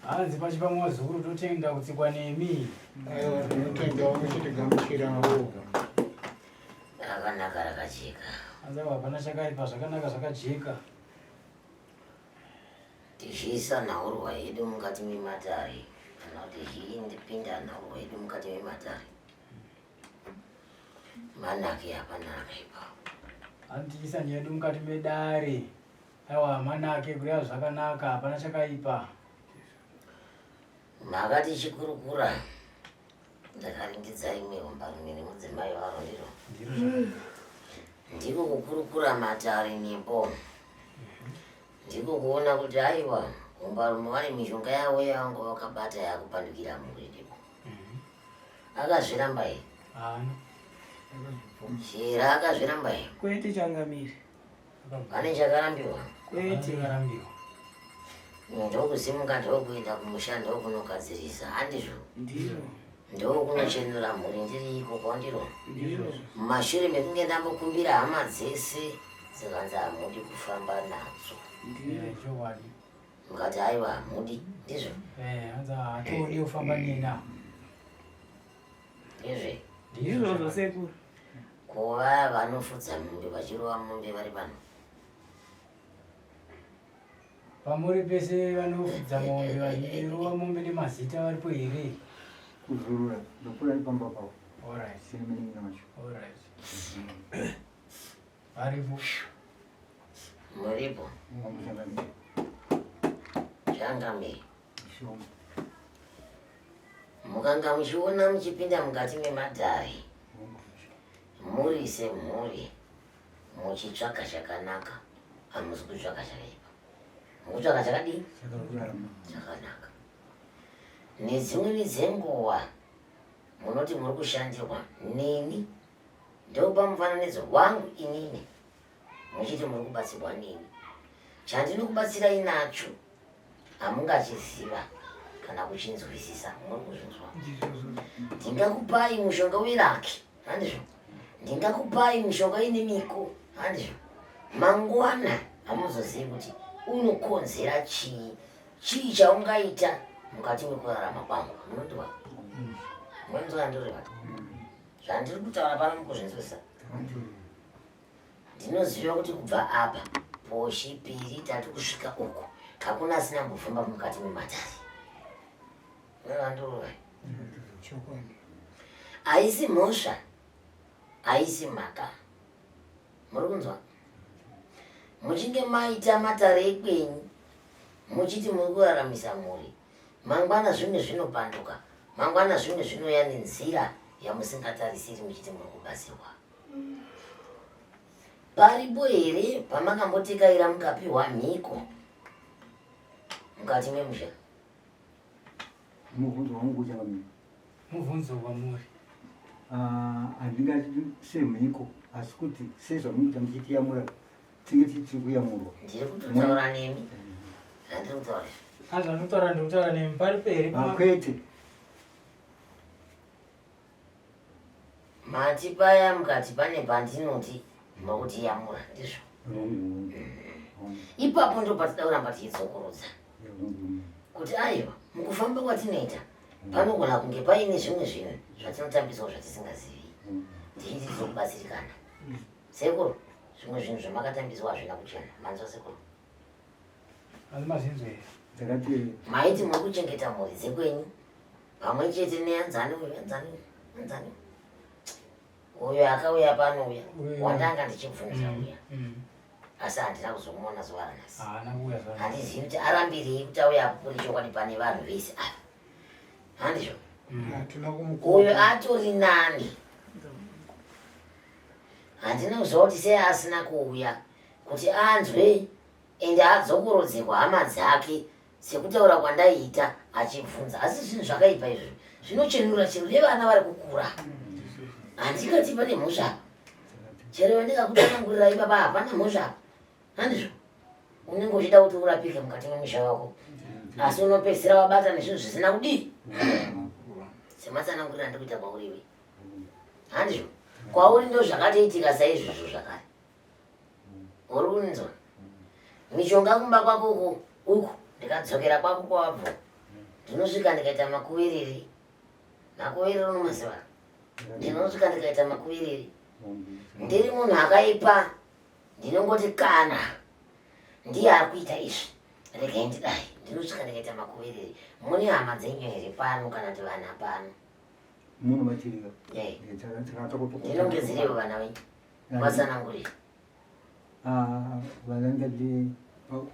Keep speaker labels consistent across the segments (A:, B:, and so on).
A: Hanzi pachipamwa zuru totenda kutsikwa nemi.
B: Aiwa tinotenda wamechitigamuchirawo.
C: Rakanaka rakajeka.
A: Hanza hapana chakaipa zvakanaka zvakajeka.
C: Tichiisa nhaurwa yedu mukati mematare kana kuti zviindipinda nhaurwa yedu mukati mematare manake hapana rakaipa.
A: Handiisa nyedu mukati medare. Aiwa manake kuya zvakanaka hapana chakaipa.
C: Makati chikurukura ndakaringidza imwe hombarume nemudzimai waro ndiro. Ndiko kukurukura matare nepo. Ndiko kuona kuti aiwa hombarume vane mishonga yavo yangu vakabata yakupandukira mhuri ndipo. Akazviramba here? Chera akazviramba here?
D: Kwete changamire.
C: Pane chakarambiwa?
D: Kwete
A: charambiwa.
C: Ndokusimuka ndokuenda kumushando kunogadzirisa handizvo?
D: ndiro.
C: Ndokunochenura mhuri ndiri iko kwandiro.
D: Ndiro.
C: Mumashure mekunge ndambokumbira hama dzese dzikanzi hamudi kufamba nadzo.
D: Ndiro.
A: Chowadi.
C: Mukati aiwa hamudi ndizvo?
A: Hanza hatodi kufamba nina.
C: Ndizve?
D: Ndiro zvosekuru.
C: Kuva vanofudza mombe vachirova mombe vari pano.
A: Pamuri pese vanofudza mombe vachirova mombe nemazita varipo here?
B: Kuzurura ndopura ipamba pawo.
A: Alright.
B: Sinimenina macho.
A: Alright. Varipo.
C: Muripo?
B: Wamushangamire.
C: Changamire.
B: Shoma.
C: Mukanga muchiona muchipinda mukati memadhari muri semhuri muchitsvaka chakanaka hamusi kutsvaka chakaipa. Mukutsvaka chakadii? Chakanaka. Nedzimweni dzenguva munoti muri kushandirwa neni ndopa mufananidzo wangu inini muchiti muri kubatsirwa neni. Chandinokubatsirai nacho hamungachiziva kana kuchinzwisisa. Muri kuzvinzwa? Ndingakupai mushonga weraki handizvo? Ndingakupai mushonga ine miko handizvo? Mangwana hamuzozivi kuti unokonzera chii, chii chaungaita mukati mekurarama kwangu. Munondiwa? Munondiwa ndoreva? Zvandiri kutaura pano mukuzvinzwisisa? Ndinoziva kuti kubva apa poshi piri tatu kusvika uku hakuna asina mbofamba mukati mematari. Ndoreva? Haisi mhosva, haisi mhaka. Muri kunzwa? Muchinge maita matare ekwenyu muchiti muri kuraramisa mhuri, mangwana zvimwe zvinopanduka, mangwana zvimwe zvinoya nenzira yamusingatarisiri muchiti muri kubatsirwa. Paripo here pamakambotekaira mukapiwa mhiko mukati memusha?
B: Mubvunzo wangu uchangamire.
A: Mubvunzo wamuri.
B: Handingati semhiko asi kuti sezvamunoita muchitiyamura tinge tiri kuyamurwa.
C: Ndiri kutotaura nemi. Handiri kutaura.
A: Andinotaura ndikutaura nemi paripo here?
B: Kwete.
C: Mati paya mukati pane pandinoti makutiyamura ndizvo? Ipapo ndo patida kuramba tichitsokorudza kuti aiwa mukufamba kwatinoita panogona kunge paine zvimwe zvinhu zvatinotambidzwa zvatisingazivi. Tichiti tizokubatsirikana. Sekuru, zvimwe zvinhu zvamakatambidzwa hazvina kuchena. Manzwa sekuru?
A: Hazimazinzwe here?
B: Ndakati
C: maiti muri kuchengeta mhuri dzekwenyu pamwe chete neanzani uyu anzani uyo akauya pano uya wandanga ndichibvunza uya asi handina kuzomuona zuva ranhasi. Handizivi kuti arambirei kuti auya kuri chokwadi pane vanhu vese ava handizvo? Uyo atori nani. Handina kuziva kuti sei asina kuuya kuti anzwe ende adzokorodzerwa hama dzake sekutaura kwandaiita achibvunza. Asi zvinhu zvakaipa izvo zvinochenura chero nevana vari kukura. Handingati pane mhosva. Chero ndingakutsanangurira ipapa hapana mhosva handizvo? Unenge uchida kuti urapike mukati memusha wako asi unopedzisira wabata nezvinhu zvisina kudii. Sematsanangurira ndikuita kwauriwe handizvo? Kwauri ndo zvakatoitika saizvozvo zvakare. Uri kunzwa? Mishonga kumba kwako uku ndikadzokera kwako kwabvo ndinosvika ndikaita makuviriri unomaziva ndinosvika ndikaita makuviriri ndiri munhu akaipa ndinongoti kana ndiye ari kuita izvi regai ndidai ndinosvika ndikaita makuviriri mune hama dzenyu here pano kana kuti vana pano
B: muno matirika
C: ndinonge dzirivo vana venyu vasanangurira
B: vana ngati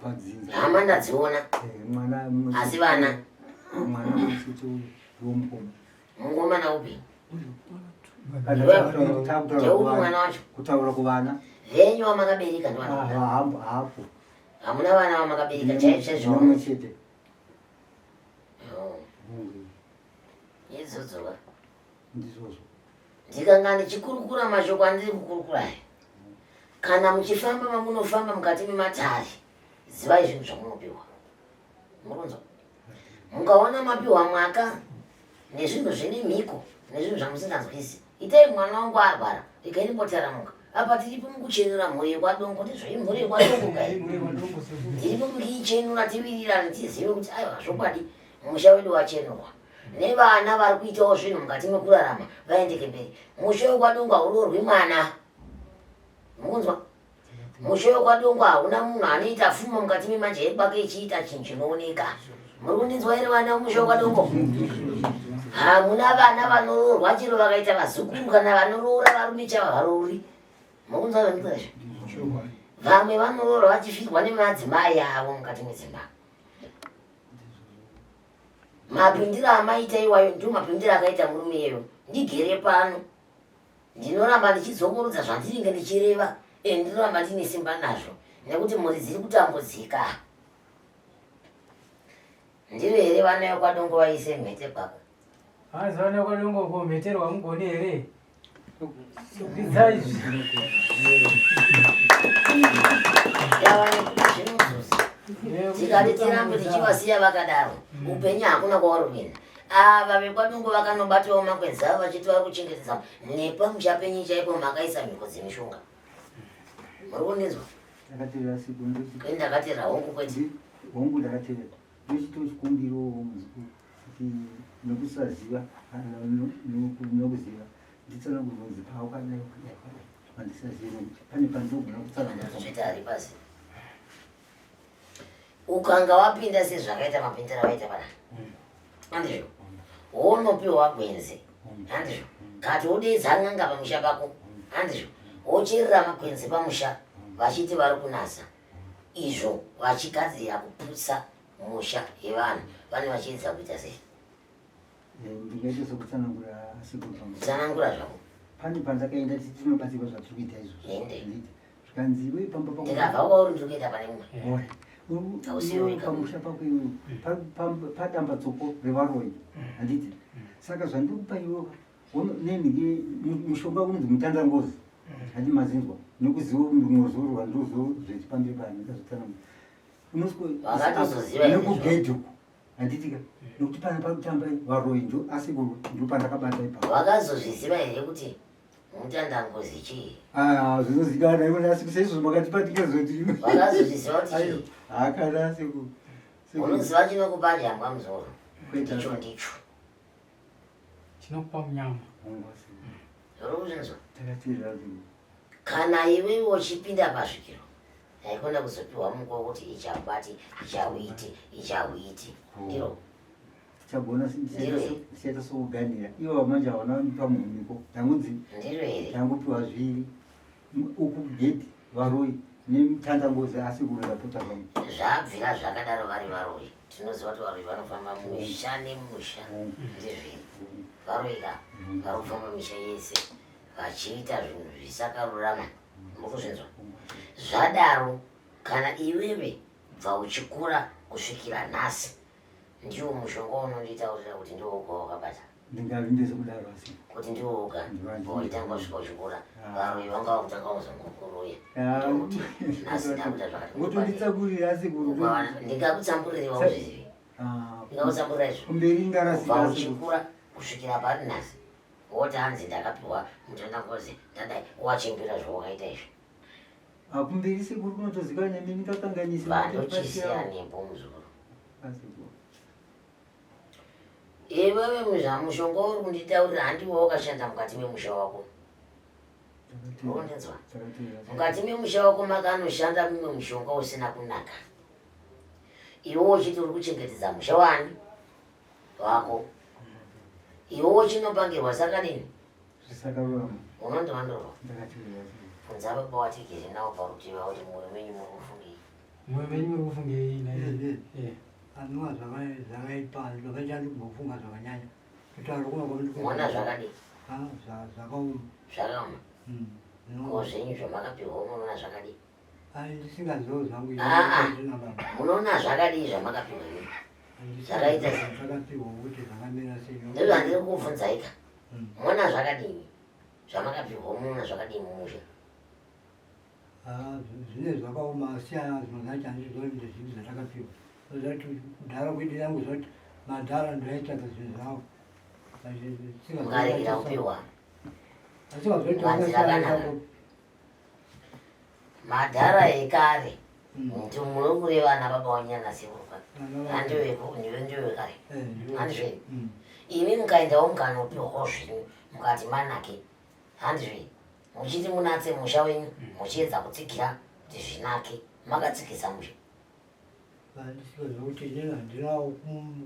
B: padzinza
C: hama ndadziona asi vana
B: mwana musiti womukoma
C: mungomana upi
B: ndeupi
C: mwana wacho
B: kutaura kuvana
C: venyu vamakabereka
B: hapo
C: hamuna vana vamakabereka chaizvo
B: nomwe chete
C: idzodzoka
B: ndizvozvo
C: ndikanga ndichikurukura mashoko andiri kukurukurai kana muchifamba mamunofamba mukati mematari zivai zvinhu zvamunopiwa muronzo mukaona mapiwa mwaka nezvinhu zvine mhiko nezvinhu zvamusinganzwisi itai mwana wangu arwara regai ndimbotaramuka apa tiripo mukuchenura mhuri yekwadongo ndizvoi mhuri yekwadongo kai tiripo mukiichenura tiwirirane tizive kuti aiwa zvokwadi musha wedu wachenurwa nevana vari kuitawo zvinhu mukati mekurarama vaendeke mberi musha wekwadongo haurorwi mwana mukunzwa musha wekwadongo hauna munhu anoita pfuma mukati memajeri kwake ichiita chinhu chinooneka muri kundinzwa here vana vemusha wekwadongo hamuna vana vanoroorwa chero vakaita vazukuru kana vanoroora varume chava varori mukunzwa vanikuazvo vamwe vanoroora vachifirwa nemadzimai avo mukati medzimba mapindiro amaita iwayo ndiwo mapindiro akaita murume iyeyo ndigere pano ndinoramba ndichidzokorudza zvandinenge ndichireva ndinoramba ndine simba nazvo nekuti mhuri dziri kutambudzika ndiro here vana vekwadongo vaise mhete kwaka
A: hazi vana vekwadongo komheterwa mugoni here idzai
C: zvinozuzi tikati tirambe tichivasiya vakadaro upenyu hakuna kwavari kuenda ava vekwadongo vakanobatawo makwenzi avo vachiti vari kuchengetedza nepamusha penyu chaipo makaisa mhiko dzemishonga muri kundinzwa
B: ndakatevera siku
C: ndakatera hongu kwete
B: hongu ndakatevera ndochitosikumbiro kuti nokusaziva nokuziva nditsanangurunzi pavo kadai pandisazive nokuti pane pandogona
C: kutsananguruzvita ari pasi ukanga wapinda sezvakaita mapindiro avaita pana handizvo wounopiwa gwenzi handizvo kati wodedza n'anga pamusha pako handizvo wocherera magwenzi pamusha vachiti vari kunasa izvo vachigadzira kuputsa musha yevanhu vane vachiedza kuita sei
B: ndingaita sekutsanangura
C: tsanangura zvako
B: pane pandakaenda tinobatsirwa zvatiri kuita izvozvo zvikanzi iwe pamba pako
C: ndikabva kwauri ndiri kuenda pane mumwe
B: pamusha pako iwe padambatsoko revaroi handiti saka zvandikupa iwe nenhiki mushonga unonzi mutandangozi handi mazinzwa nekuziva rumorozorwa ndozo zvechipamberi panekazotsanangura nekugedhuku handitika nokuti pana pakutamba varoi ndo asi ndo pandakabata ipapo
C: wakazozviziva here kuti mutandangozi chii
B: zvinozikana ivoasi saizvo makatipatikazoti
C: wakazozviziva kuti chii
B: hakana seku
C: unoziva chinokupa njambwa muzoro icho ndicho
A: chinokupa munyama
C: uri kuzvinzwa
B: takateerera
C: kana iwe uchipinda pazvikiro haikona kuzopiwa muko kuti ichabati ichauiti ndiro
B: chagona sichaita sokuganira ivo vamanje havana pamuhumiko tangunzi
C: ndiro here
B: tangupiwa zviri uku gedhi varoi nemutandangozi asi kurindapota vamwe
C: zvabvira zvakadaro vari varoi tinoziva kuti varoi vanofamba musha nemusha ndezviri varoika vari kufamba misha yese vachiita zvinhu zvisakarurama mukuzvinzwa zvadaro kana iwewe bva uchikura kusvikira nhasi ndiwo mushonga unonditaurira kuti ndiwoga wakabata
B: ndingavindese kudaro asi
C: kuti ndiwoga waitanga usvika uchikura varoi vanga vakutanga kuzongokuruya ndokuti nhasi ndakuita
B: zvakatotonditsakurira asi
C: ndingakutsamburira wauzvizivi ndingakutsamburira izvo
B: kumberi
C: bva
B: ngarasika
C: uchikura kusvikira pari nhasi woti hanzi ndakapiwa mutandangozi ndadai wachimbira zvawakaita izvi
B: kumberi sekuri kunotozikanwa nemi ndikakanganisa
C: vandochisiya nepo muzukuru Iwewe mushonga uri kunditaurira handiwo wakashanda mukati memusha wako. Unondinzwa? Mukati memusha wako makanoshanda mimwe mushonga usina kunaka. Iwewe uchiti uri kuchengetedza musha wani wako. Iwewe chinopangirwa sakadini?
B: Zvisakarurama.
C: Unondondorwa.
B: Ndakatevera.
C: Bvunza baba watigere nawo parutivi kuti mwoyo wenyu muri kufungei.
A: Mwoyo wenyu muri kufungei naye.
E: Anwa zvakaipa zvakachandi kufunga zvakanyanya. Kutaura kuna kwamuri.
C: Mwana zvakadini?
E: Zvakaoma.
C: Zvakaoma. Ko zvenyu zvamakapihwa munoona zvakadini?
E: Ndisingaziwo zvangu.
C: Munoona zvakadii zvamakapihwa imi? Zvakaita sei?
E: Zvakapihwa kuti zvakamira sei.
C: Ndizvo handiri kukubvunzaika. Munoona zvakadini? Zvamakapihwa munoona zvakadini mumusha?
E: Zvine zvakaoma siyana zvinongaita handizvizori ndezvinhu zvatakapiwa. Zati kudhara kwedu yangu zvati madhara ndoaitsvaka zvinhu zvavo.
C: Mukarekera kupiwa?
E: Asikazoti
C: madhara ekare kuti munokureva ana baba wanyana sekurwa handivekare handizvei imi mukaendawo mukanopiwawo zvinhu mukati manake handizvei muchiti munatse musha wenyu muchiedza kutsikira kuti zvinake makatsikisa musha
E: handisikazokuti inini handinawo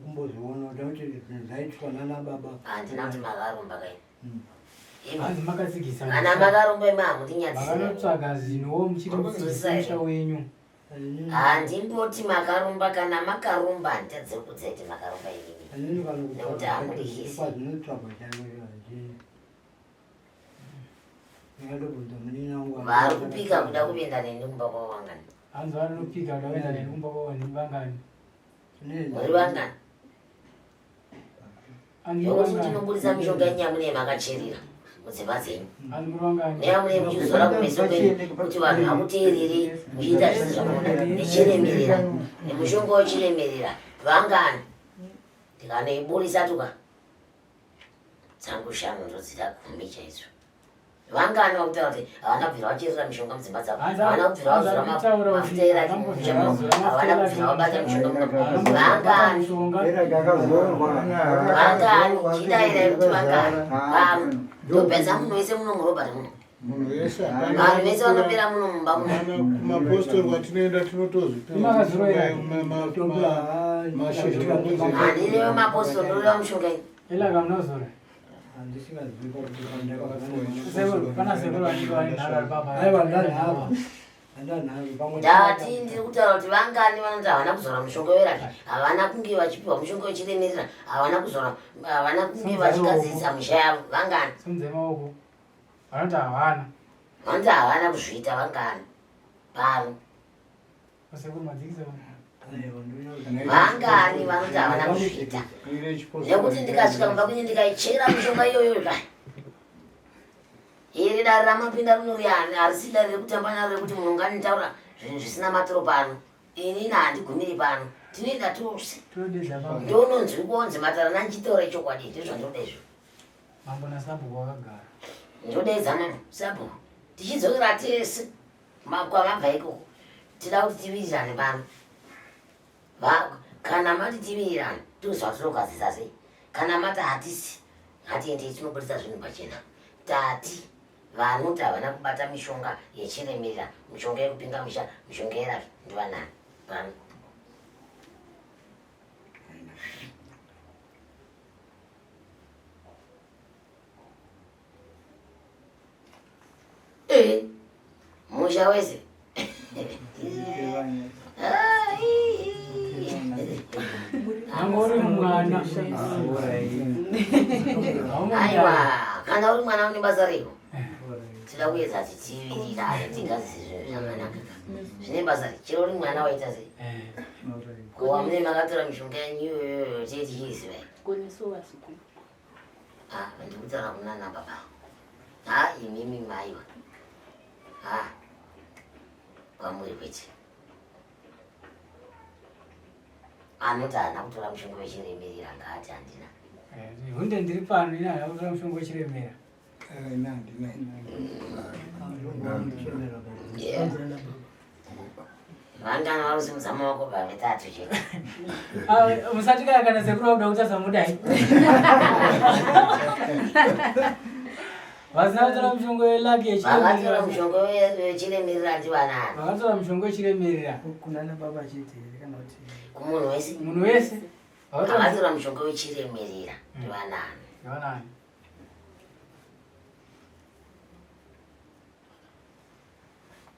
E: kumbozviona kuti zvaitwa nana baba
C: handina kuti makarumba kai
A: Hanzi makatsikisa.
C: Kana makarumba imi hamutinyatsira.
A: Makanotsvaga zvinhuwo muchiri kutsikisa musha wenyu.
C: Handimboti makarumba kana makarumba handitadze kudza kuti makarumba inini. Nekuti hamudikisi. Vari kupika kuda kuenda neni kumba kwavo vangani?
A: Hanzi vanopika kuda kuenda neni kumba kwavo vangani?
C: Muri vangani? Yokuti tinobudisa mishonga yenyu yamune makacherera mudzimba dzenyu. Neyamune muchizora kumeso kwenyu kuti vanhu hamuteereri muchiita zvese zvamunoda ndichiremerera. Nemushonga uchiremerera vangani? Ndikanoibudisa tuka dzangu shanu ndodzida 10 chaizvo. Vangani vakutaura kuti havana kubvira vacherera mishonga mudzimba dzavo, havana kubvira vazora mafuta eraki mumusha, havana kubvira vabata mishonga muno. Vangani? Vangani? Chidaira kuti vangani? Pano ndopedza munhu wese muno murobhati muno. Vanhu vese vanopera muno mumba muno.
F: Mapostori kwatinoenda tinotozvipira.
C: Handinewo mapostori ndoreva mishonga iyi.
A: Ela kamnozora.
C: Ndati ndiri kutaura kuti vangani vanoti havana kuzora mushonga weraki, havana kunge vachipiwa mushonga wechiremerera, havana kuzora, havana kunge vachigadzirisa musha yavo. Vangani?
A: Simudze maoko. Vanoti havana.
C: Vanoti havana kuzviita vangani? Pano vangani vanoti havana kuzviita? Nekuti ndikasvika kumba kunye ndikaichera mishonga iyoyo kai iri dare ramapinda rinoriani harisi dare rekutamba naro rekuti munhu nganitaura zvinhu zvisina matoro pano. Inini handigumiri pano, tinoenda tose. Ndononzwi konzi matarana nchitaura chokwadi ndizvandinoda izvo.
A: Mambo naSabhuku wakagara.
C: Ndodaidza mambo Sabhuku tichidzokera tese kwamabva ikoko tida kuti tivirirane pano. Kana mati tivirirane tozva tinogadzisa sei? Kana mati hatisi hatiendei tinobudisa zvinhu pachena. Tati vanoti havana kubata mishonga yechiremerera, mishonga yekupinga musha, mishonga yeraki ndivanani pano? Musha wese
A: Angori mwana.
C: Aiwa, kana uri mwana une basa reko tida kuedza tichivirirane tingazizvi zvakanaka. Zvine basa chero uri mwana waita sei? Kowa mune makatora mishonga yenyu iyoyo tichiiziva ndikutaura kunana baba. Imimi maiwa kwamuri kwete anoti haana kutora mushonga wechiremerera ngaati handina.
A: Hunde ndiri pano ina haana kutora mushonga wechiremera.
C: vangana varusimudza maoko pavetatu chete.
A: Musati kana sekuru vakuda kutasa mudai. Vasina kutora mushonga welaki
C: vakatora mushonga wechiremerera ndivanani.
A: Vakatora mushonga wechiremerera
D: kunana baba chete kana kuti
C: kumunhu wese.
A: munhu wese
C: vakatora mushonga wechiremerera ndivanani.
A: ndivanani.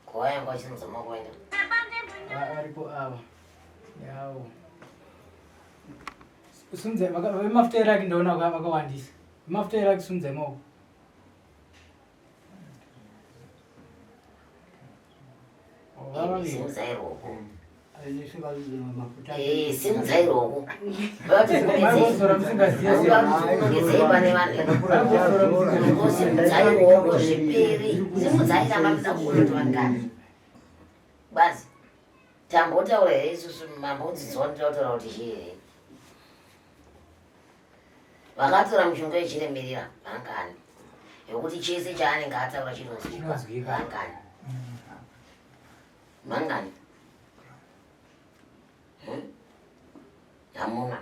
C: Kuva yangu vachinudza maoko enda.
A: Varipo ava yavo sunze vemafuta eraki ndaona vakawandisa vemafuta eraki sunze maoko.
C: Simudzai roko.
E: mafuta
C: Simudzai roko.
A: Varikuzora musingaziya
C: Ungezei pane vanhu. Simudzai roko zvipiri. Simudzai ramba kuda kuona kuti vangani. Basi. Tambotaura here isusu mambodzidzwa ndinotaura kuti chii. Vakatora mushonga wechiremerera vangani. Yokuti chese chaanenge ataura chinonzwika vangani. Mangani? Hamuna.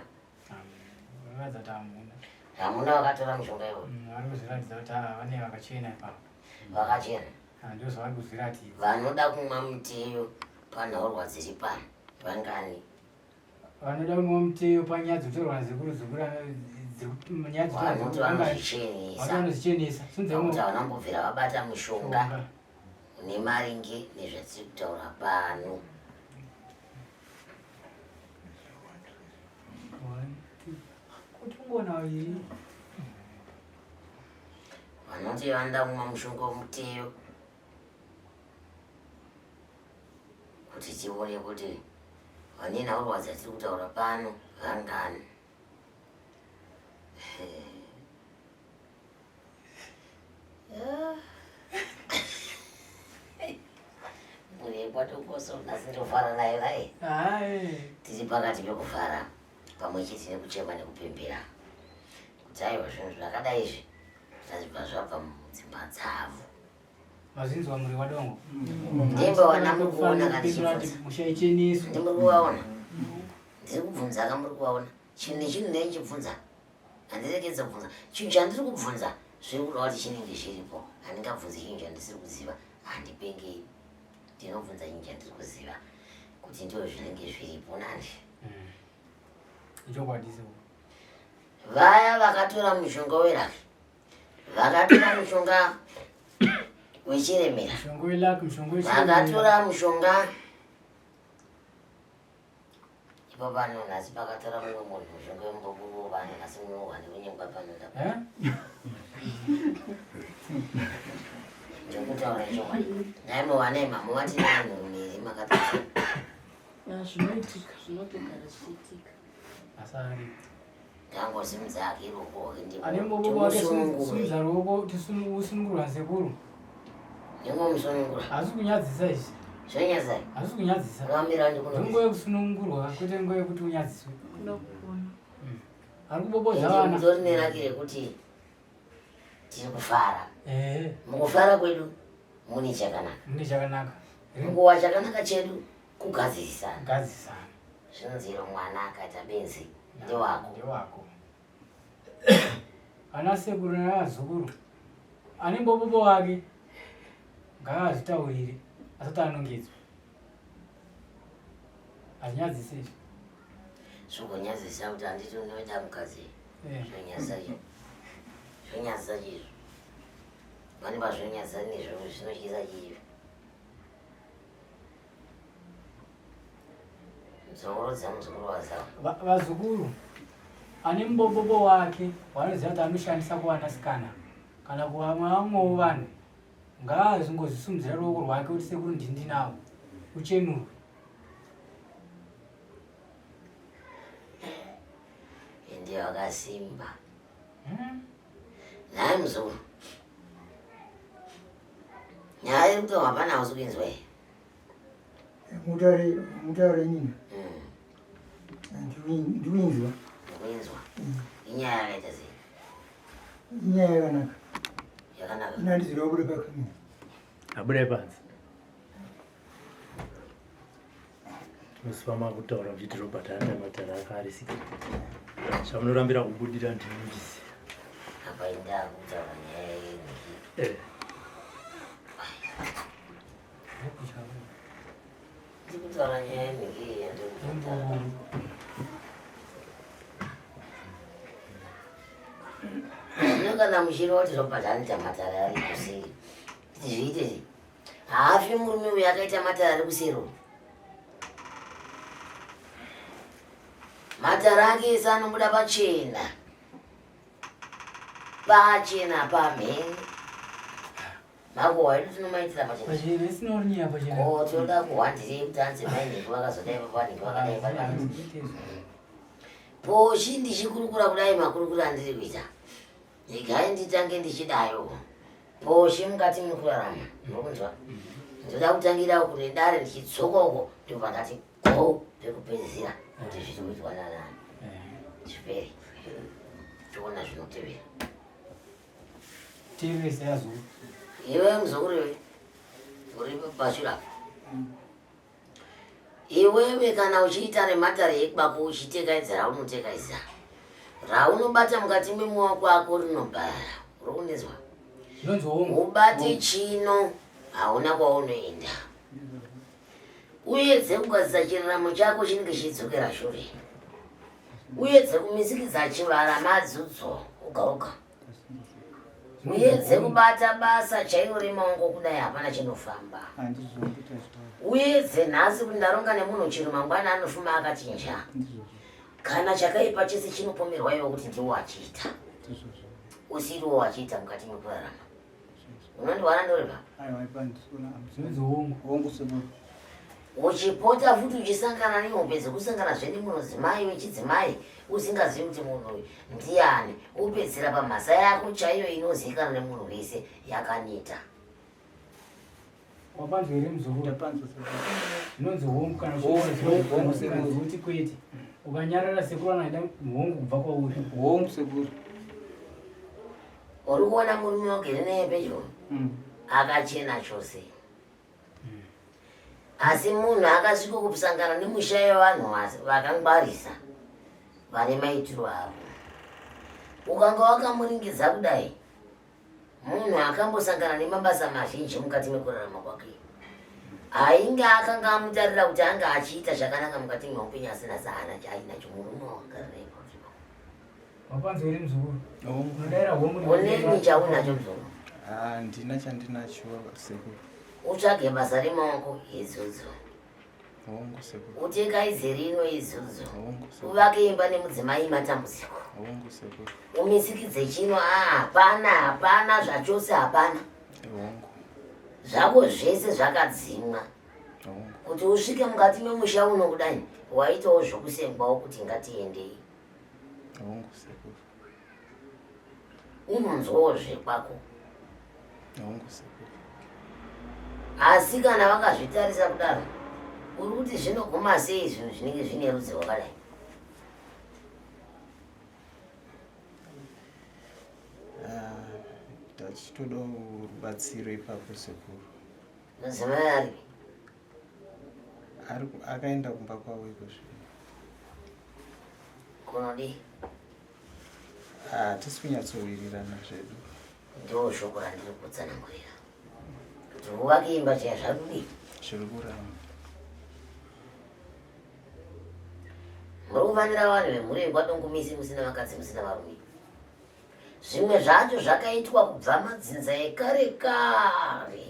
C: Hamuna vakatora mushonga iwoyo.
A: Varikuzviratidza kuti vane vakachena ipapo.
C: Vakachena.
A: Ndizvo vari kuzviratidza.
C: Vanoda kumwa muteyo panhorwa dziri pano vangani.
A: Vanoda kunwa muteyo panyaya dzotorwa zikuru nyaya
C: Vanoti vanozvichenesa.
A: vanozvichenesa.
C: Kuti vanambobvira vabata mushonga une maringe nezvatiri kutaura pano.
A: Kutongona vaviri.
C: Vanoti vanoda kumwa mushonga womuteyo kuti tione kuti vane nhaurwa dzatiri kutaura pano vangani. Muri kwatokoso nasindofara nayo naye. Tiri pakati pekufara pamwe chete nekuchema nekupembera kuti aiwa zvinhu zvakadai izvi zvazvibva zvabva mudzimba dzavo.
A: Mazinzwa muri wadongo.
C: Ndimbowana muri kuona kana chibvunza.
A: Mushaicheneswa.
C: Ndimuri kuvaona. Ndiri kubvunza ka muri kuvaona. Chinhu nechinhu neichibvunza. Handirekedza kubvunza. Chinhu chandiri kubvunza zviri kuda kuti chinenge zviripo. Handingabvunzi chinhu chandisiri kuziva. Handipengei. Ndinobvunza chinhu chandiri kuziva kuti ndizvo zvinenge zviripo nani.
A: Ichokwadiso.
C: Vaya vakatora mushonga weraki. Vakatora mushonga wechiremera.
A: Mushonga welaki, mushonga wechiremera.
C: Vakatora mushonga. Ipo pano nhasi pakatora mumwe munhu mushonga wembobo vane nhasi munohwa nekunyengwa panoda. Ndokutaura chokwadi. Naimowana imamo vati vanhu rumiri makatotora.
G: Zvinoitika, zvinotogara zvichiitika.
A: Asari.
C: Ndangosimudza hake ruoko
A: Ane mbobo wake simudza ruoko usunungurwa sekuru.
C: Ndingomusunungura.
A: Hasi kunyadzisa izvi.
C: Zvonyadzai.
A: Hasi kunyadzisa.
C: Akambira ndikuno.
A: Nguva yekusunungurwa kwete nguva yekuti unyadziswe.
G: Kunokuna.
A: Ari kubobodza vana.
C: Ndiri nerakire kuti tiri kufara.
A: Eh.
C: Mukufara kwedu mune chakanaka.
A: Mune chakanaka.
C: Nguva chakanaka chedu kugadzisana.
A: Gadzisana.
C: Zvinonziro mwana akaita benzi ndewako.
A: Ndewako. Ana sekuru naazukuru. Ane mbobo wake. Ngaazvitaurire. Asati anongedzwa. Azvinyadzise.
C: Zvogonyadzisa kuti handiti unoita mukadzi. Zvonyadzisa izvo. Zvonyadzisa izvo. Vane pazvonyadzisa nezvo zvinotyisa izvo. Muzongorodza muzukuru wazavo.
A: Vazukuru. Ane mbobo wake. Wanoziva kuti anoshandisa kuvanasikana. Kana kuvamwewo vanhu. Ngaazvingozvisimudzira ruoko rwake kuti sekuru ndindinawo. Uchenurwe.
C: Ndiye wakasimba. Naye muzukuru. Nyaya yekuti hapana hausikunzwa here.
H: Mutaure nyina. Ndikuinzwa.
C: Ndikuinzwa. Inyaya yakaita sei?
H: Inyaya yakanaka.
C: Yakanaka.
H: Inandizira kubuda pakamira.
A: Abude panze.
I: musifama kutaura kuti Robert ane matara akarisika zvamunorambira kubudira ndinondisi
C: apa ndakutaura nyaya yeniki ndikutaura nyaya yeniki yandikutaura zvino kana muchiro kuti Robert anoita matara ari kuseri kuti zviite haafi murume uyo akaita matara ari kuseri matara ake ese anobuda pachena pamhene makohwa edu tinomaitira
A: pachena isinorinyaya pachena
C: toda kuhwandirei kuti anze mainheko vakazodai papanheko vakadai padai poshi ndichikurukura kudai makurukura andiri kuita igai nditange ndichidayo poshi mukati mekurarama ndokunzwa ndoda kutangira kune dare ndichitsokoko ndobva ndati go pekupedzisira kuti zviri kuitwa nanani zviperi toona zvinotevera
A: tevese yazo
C: iwe muzukuru uri pashura iwewe kana uchiita nematare ekubako uchitekaidza raunotekaidza raunobata mukati memuoko ako rinobhara urikunetswa ubate chino hauna kwaunoenda uyedze kugadzisa chiraramo chako chinenge chidzokera shure uyedze kumisikidza chivara madzudzo ugaoga uyedze kubata basa chairo remaongo kudai hapana chinofamba uyedze nhasi kuti ndaronga nemunhu chiro mangwana anofuma akachinja kana chakaipa chese chinopomerwa iwe kuti ndiwo wachiita usiriwo wachiita mukati mekurarama unondivana ndoripa uchipota futi uchisangana nehombe dzekusangana zvene munodzimai wechidzimai usingazivi kuti munhu uyu ndiani upedzera pamhasa yako chaiyo inozivikanwa nemunhu wese yakaneta
A: wapanzwa here muzukuru zvinonzi hongu kana kuti kwete ukanyarara sekuru anaida hongu kubva kwauri hongu sekuru
C: uri kuona murume wagere naye pedyo akachena chose asi munhu akasvika kusangana nemushayi wevanhu vakangwarisa vane maitiro avo ukanga wakamuringidza kudai munhu akambosangana nemabasa mazhinji mukati mekurarama kwake ainge akanga amutarira kuti anga achiita zvakanaka mukati meupenyu asina zahana chaainacho murume wagararaipo
A: wapanzwa here muzukuru unodaira hongu
C: oneni chaunacho muzukuru
J: handina chandinacho sekuru
C: utsvage basa remaoko idzodzo
J: hongu sekuru
C: utekaidze rino idzodzo uvake imba nemudzimai matambudziko
J: hongu sekuru
C: umisikidze chino hapana zvachose hapana
J: hongu
C: zvako zvese zvakadzimwa kuti usvike mukati memusha uno kudai waitawo zvokusengwawo kuti ngatiendei
J: hongu sekuru
C: unonzwawo zvekwako
J: hongu sekuru
C: asi kana vakazvitarisa kudaro uri kuti zvinoguma sei zvinhu zvinenge zvine rudzi rwakadai
J: tachitoda rubatsiro ipapo sekuru
C: mudzimai
J: akaenda kumba kwavo ikozvino
C: kunodi
J: hatisi kunyatsowirirana zvedu
C: ndo shoko randiri kutsanangurira kuti uvake imba chaya zvakudi
J: zviri kurama
C: muri kufanira vanhu vemhuri yekwadongomisi musina vakadzi musina varume zvimwe zvacho zvakaitwa kubva madzinza ekare kare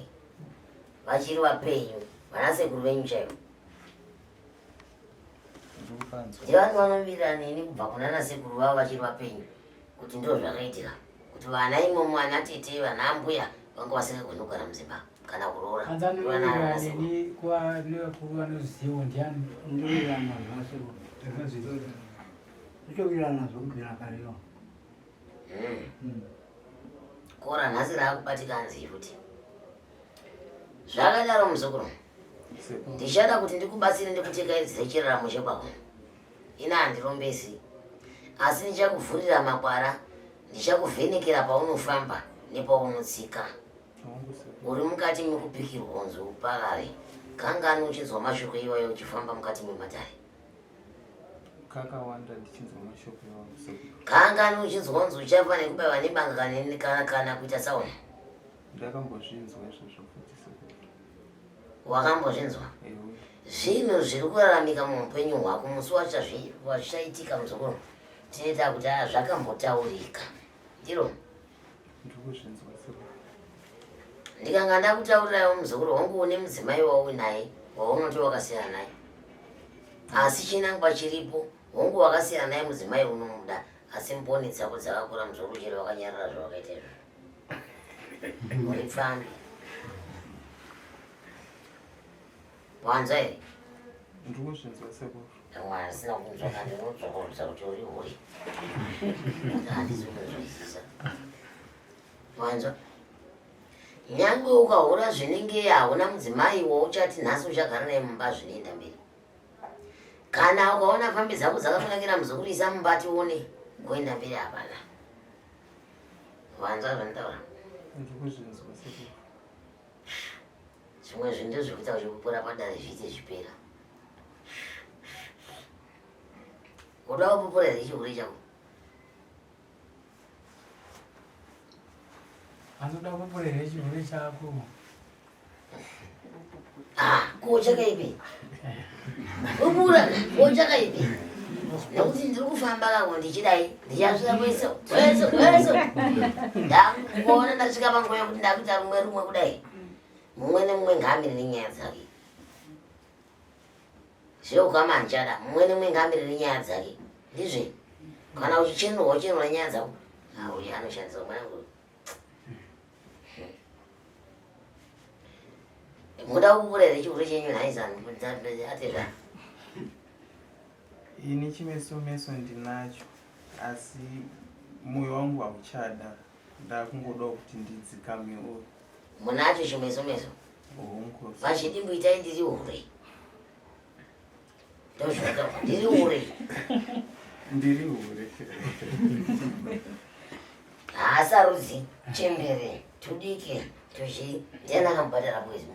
C: vachiri vapenyu vanasekuru venyu chaivo ndivanhu vanomirira neni kubva kuna nasekuru vavo vachiri vapenyu kuti ndo zvakaitika kuti vana imomo ana tete vana ambuya vanga vasingagoni kugara mudzimba kana kuroora
A: anzanoneni kuva nevakuru vanoziviwo ndiani
E: ndovirana zvasekuru ndichovirana zvokubvira kareyo
C: kora nhasi raakubatika nzii futi zvakadaro muzukuru ndichada kuti ndikubatsire ndikutekaidzire chiraramo chekwako ina handirombesi asi ndichakuvhurira makwara ndichakuvhenekera paunofamba nepaunotsika uri mukati mekupikirwa unzi uparare Kangani uchinzwa mashoko iwayo uchifamba mukati mematare?
J: Kakawanda ndichinzwa mashoko iwayo sekuru.
C: Kangani uchinzwa unzi uchafa nekubaiwa nebanga kana kuita sauna?
J: Ndakambozvinzwa izvozvo futi sekuru.
C: Wakambozvinzwa? Zvinhu zviri kuraramika muupenyu hwako musi wachaitika muzukuru, tinoita kuti zvakambotaurika. Ndiro?
J: Ndikuzvinzwa sekuru.
C: Ndikanga ndakutaurirawo muzukuru wangu une mudzimai waunaye waunoti wakasiyana naye. Asi chinangwa chiripo, wangu wakasiyana naye mudzimai unomuda, asi mboni dzako dzakakura muzukuru chero wakanyarara zvawakaita izvo. Uri pfambi. Wanza here?
J: Ndikuzvinzwa sekuru.
C: Mwana sina kunzwa kandi unodzvakurudza kuti uri huri. Handisi kunzwisisa. Wanzwa? Nyangwe ukahura zvinenge hauna mudzimai wauchati nhasi uchagara naye mumba zvinoenda mberi. Kana ukaona fambi dzako dzakafunakira muzukuru isa mumbati uone kuenda mberi hapana. Wanzwa zvandaura?
J: Ndikuzvinzwa sekuru.
C: Zvimwe zvinhu ndezvekuita uchikupura padare zviite zvipera. Uda kupupura here chihuri chako?
A: Anoda kupupura here chihuri chako?
C: Kochakaipi? Kupura, kochakaipi? Nekuti ndiri kufamba kako ndichidai, ndichasvika kweso. Ndakuona ndasvika panguva yokuti ndakuita rumwe kudai. Mumwe nemumwe ngaamire nenyaya dzake. Zveukama ndichada, mumwe nemumwe ngaamire nenyaya dzake. Ndizve, kana uchichenurwa nyaya dzako, uyu anoshandisa mwanangu. Muda kupupura here chihuri chenyu nhaizani ati zva?
J: Ini chimeso ndinacho, asi moyo wangu hauchada. Ndakungoda kuti ndidzikamewo.
C: Munacho chimeso? Vachidimbuitai ndiri hure. Ndozvakafa, ndiri hure.
J: Ndiri hure.
C: Haasarudzi, chembere, tudike, tuchi, ndiani akamubhadhara bwezi.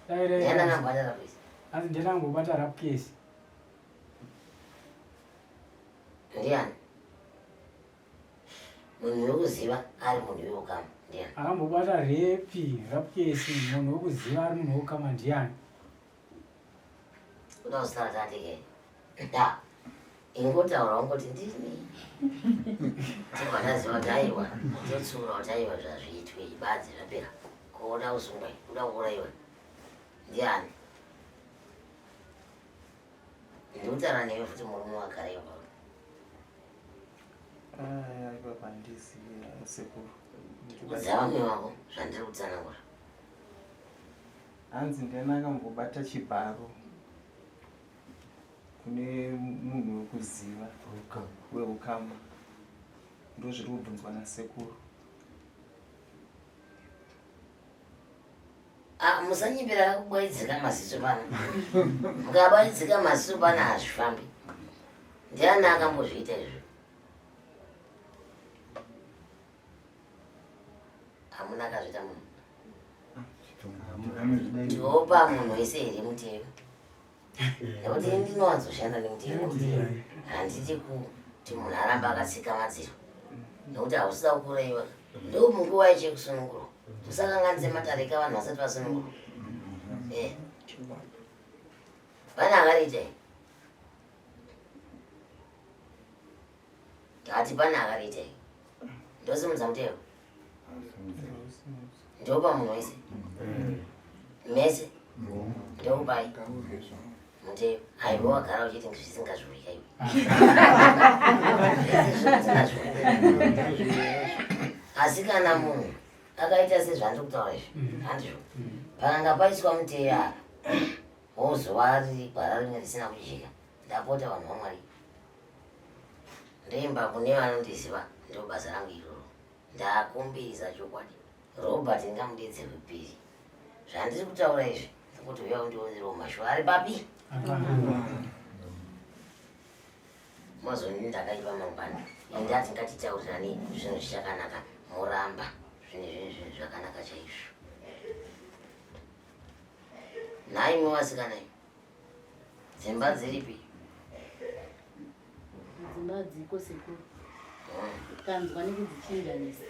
C: Ndiani akamubhadhara bwezi.
A: Asi ndiani angobhadhara kesi?
C: Ndiani? Munhu wekuziva ari munhu weukama ndiani?
A: Akambobata rapkesi, munhu wekuziva ari munhu weukama ndiani?
C: Kuda kusara tandike. Da. Ingotaura ungoti ndini. Tibvataziva kuti aiwa, totsura kuti aiwa zvazviitwe ibadzi zvapera. Kuoda usungwa, kuda kuuraiwa. Ndiani? Ndikutaura newe futi murume wagara ipapo.
J: Ipapo handizivi sekuru.
C: Dzavamwe wako zvandiri kutsanangura.
J: Hanzi ndiani akambobata chibharo kune munhu wekuziva weukama. Ndozviri kubvunzwa nasekuru.
C: Musanyimbira kubwaidzika maziso pano. Mukabaidzika maziso pano hazvifambi. Ndiani akambozviita izvo? Hamuna akazviita munhu. Ndiopa munhu wese here mutero. Nekuti ndinowanzoshanda nemutero. Handiti kuti munhu aramba akatsika madziro. Nekuti hausida kukuraiwa. Ndo munguva yechekusunungurwa. Usakanganise matarika vanhu vasati vasunungurwa. Pane akariitai? Hati pane akariitai? Ndosimudza mutero. Ndopa munhu wese. Mese. Ndokupai. Mutero. Haiwa wagara uchiti zvisingazvurika iwe. Asi kana munhu akaita sezvandiri kutaura izvi, handizvo. Pakanga paiswa muteya wozuva riri gwara rimwe risina kujika, ndapota vanhu vaMwari. Ndoimba kune vanondiziva, ndo basa rangu iroro. Ndakumbirisa chokwadi. Robert ngamudedze wepiri. Zvandiri kutaura izvi, kuti uya undionero mashua ari papi? Mozoni ndakaipa mangwana. Ndati ngatitaurirani zvinhu zvichakanaka. Muramba. zvinhu zvakanaka chaizvo. Naimwe vasikana imi, dzimba dziripi?
G: Dzimba dziko sekuru. Kanzwa nekudzichinjanisa.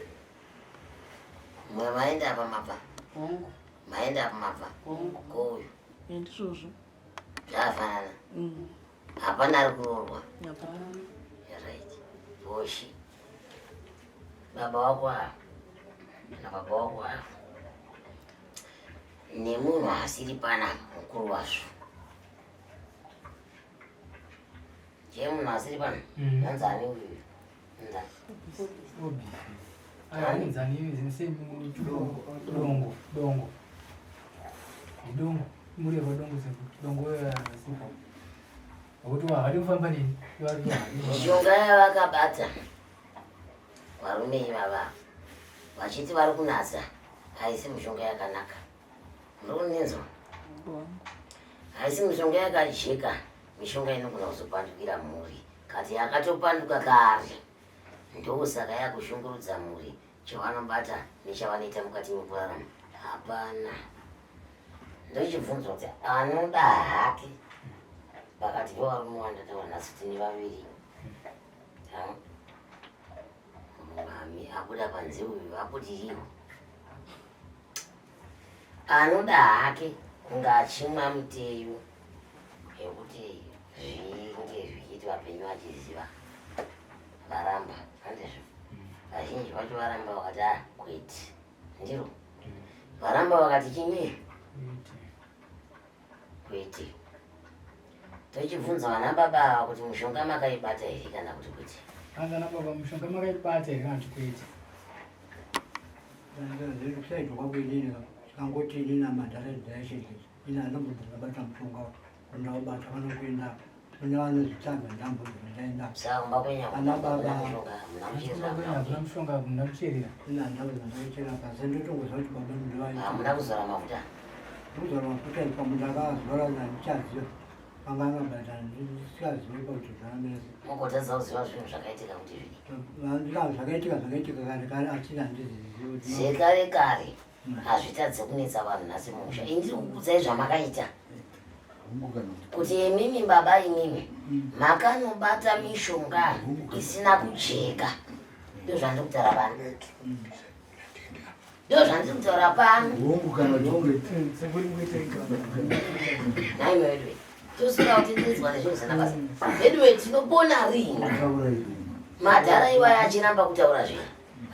C: Mwe maenda apa mabva?
G: Hongo.
C: Maenda apa mabva?
G: Hongo.
C: Kouyu.
G: Ndizvozvo.
C: Zvafanana. Hapana ari kuroorwa.
G: Hapana.
C: Right. Boshi. Baba wako hapo. Na baba wako hapo. Ni munhu asiri pana mukuru wazvo. Je, munhu asiri pana? Nanzani uyu? Nda.
A: Obi. Anzani zinisemi dongo. Dongo. Muri kwa dongo seku. Dongo ya sipo. Ukuthi wakati ufamba nini?
C: Mishonga yavakabata varume ivava vachiti vari kunatsa haisi mishonga yakanaka. Muri kunenzwa? Haisi mishonga yakajeka, mishonga inogona kuzopandukira mhuri. Kati yakatopanduka kare, ndosaka yakushungurudza mhuri. Chavanobata nechavanoita mukati mekurarama hapana. Ndochibvunza kuti anoda hake pakati pevarume vandataura nhasi kuti ni vaviri. Mumami abuda panze uyu aputiriwo. Anoda hake kunga achimwa muteyo yekuti zvinge zvichiti vapenyu vachiziva. Varamba handizvo. Vazhinji vacho varamba vakati kwete. Ndiro. Varamba vakati chimwe kwete. Tochibvunza vana baba kuti mushonga makaibata here kana kuti kwete.
A: Ana baba mushonga makaibata here kana kuti kwete.
E: Ndiri kusaidwa kwakuinini chikangoti inini madharadha yachete ina anobudza ndabata mushonga ndawabata vanokuenda kune vanozvitsvaga ndambo ndaenda
C: sakumba kwenyama
E: ana baba
A: hamuna mushonga hamuna kucherera.
E: ina ndau dzandakachera pasi ndotongozva kuti baba ndivai
C: hamuna kuzora mafuta.
E: kuzora mafuta pamuntu akazora nandichaziva pangangabata ndisikazivi pauti zvaamese
C: mungotadza kuziva zvinhu zvakaitika kuti zvidi
E: zvakaitika kare kare achiri handizizivi
C: zvekare kare hazvitadze kunetsa vanhu nhasi musha. Indiri kukudzai zvamakaita kuti imimi baba imimi makanobata mishonga isina kujeka. Ndo zvandiri kutaura pano. Ndo zvandiri kutaura pano. Naimwe tosvika kuti ndinzwa nezvinhu zvisina basa. Anyway, tinopona rini? Madhara iwayo achiramba kutaura zvinhu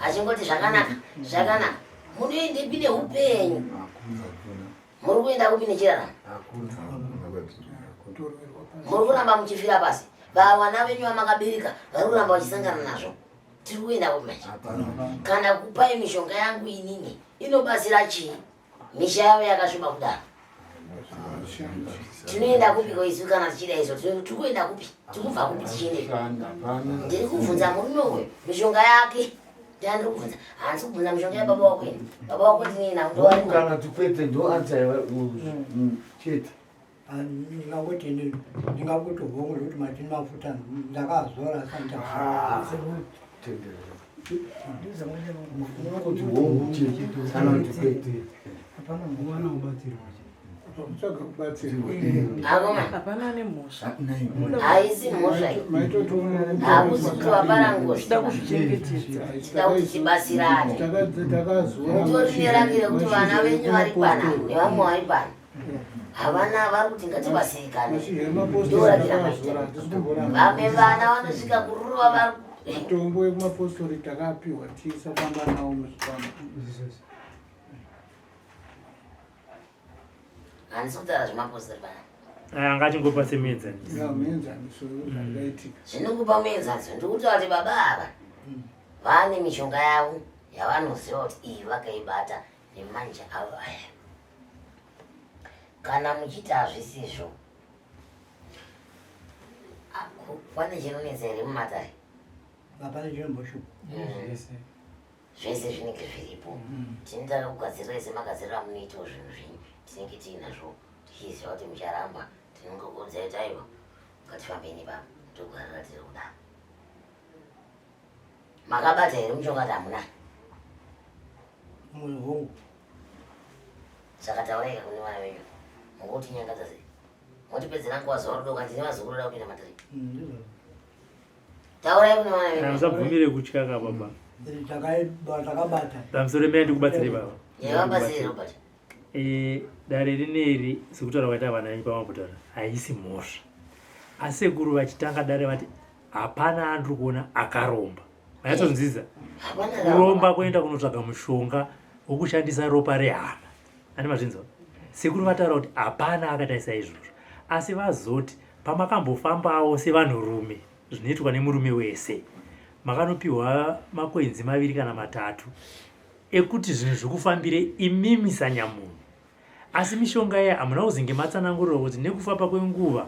C: achingoti zvakanaka zvakanaka. Munoendepi neupenyu? Muri kuenda kupi nechiraramo? Muri kuramba muchifira pasi. Vana venyu vamakabereka vari kuramba vachisangana nazvo. Tiri kuenda kupi manje? Kana kupai mishonga yangu inini inobatsira chii? Misha yavo yakasviba kudaro. Tinoenda kupi koisu kana tichida izvo? Tiri kuenda kupi? Tiri kubva kupi tichiende? Ndiri kubvunza murume uyu mishonga yake. Ndiri kubvunza. Handisi kubvunza mishonga yababa wako ine. Baba wako ndinina ndowari
B: kana tikwete ndo answer chete.
E: ndingangoti ndingangoti hongu kuti matini mafuta ndakazora asati
B: kuti hongu chete kana tikwete
H: hapana mwana ubatsirwa.
G: Hapana nemhosva.
C: haisi mhosva iyi. Hakusi kuti wapara ngozi. Tida kuti tibatsirane. Mutori nerakire kuti vana venyu vari pana nevamwe vari pana. Havana vari kuti ngatibatsirikane. Ndorakira maita. Vamwe vana vanosvika kururwa vari
F: mitombo yekumapostori takapiwa tisafamba nawo muzvifambo.
C: handisi kutaura zvemapostori pana.
I: Angachingopa semuenzaniso.
F: Muenzaniso zvakaitika.
C: Zvinokupa muenzaniso ndikutaura kuti baba ava vane mishonga yavo yavanoziva kuti iyi vakaibata nemanja avo aya. Kana muchiti hazvisizvo, pane chinonetsa here mumatare?
E: hapana chinomboshupa.
C: Zvese zvinenge zviripo. Tinotaka kugadzirira semagadziriro amunoitawo zvinhu zvinyu tinenge tiinazvo tichiziva kuti mucharamba tinongokuudzai kuti aiwa ngatifambei pano togarira tiri kudaro. ." Makabata here mushonga kuti hamuna?
E: mwe hongu
C: saka taureka kune vana venyu mungokuti nyangadza sei motipedzera nguva zuva rudoka ndine vazukuru da kupinda matariki
E: ndizvo
C: taurai kune vana venyu
I: musabvumire kutya ka baba
E: takabata
I: pamusoro mene ndikubatsire baba
C: yevabatsire robert
I: dare rineri sekutaura kwaita vana venyu pamapotara haisi mhosva asi sekuru vachitanga dare vati hapana andiri kuona akaromba vanyatsonziza kuromba kuenda kunotsvaga mushonga wokushandisa ropa rehama ani mazvinzwa sekuru vataura kuti hapana akataisa izvozvo asi vazoti pamakambofambawo sevanhurume zvinoitwa nemurume wese makanopiwa makwenzi 2 kana 3 ekuti zvinhu zvikufambire imimi sanyamunhu asi mishonga iya hamuna kuzinge matsanangurira kuti nekufamba kwenguva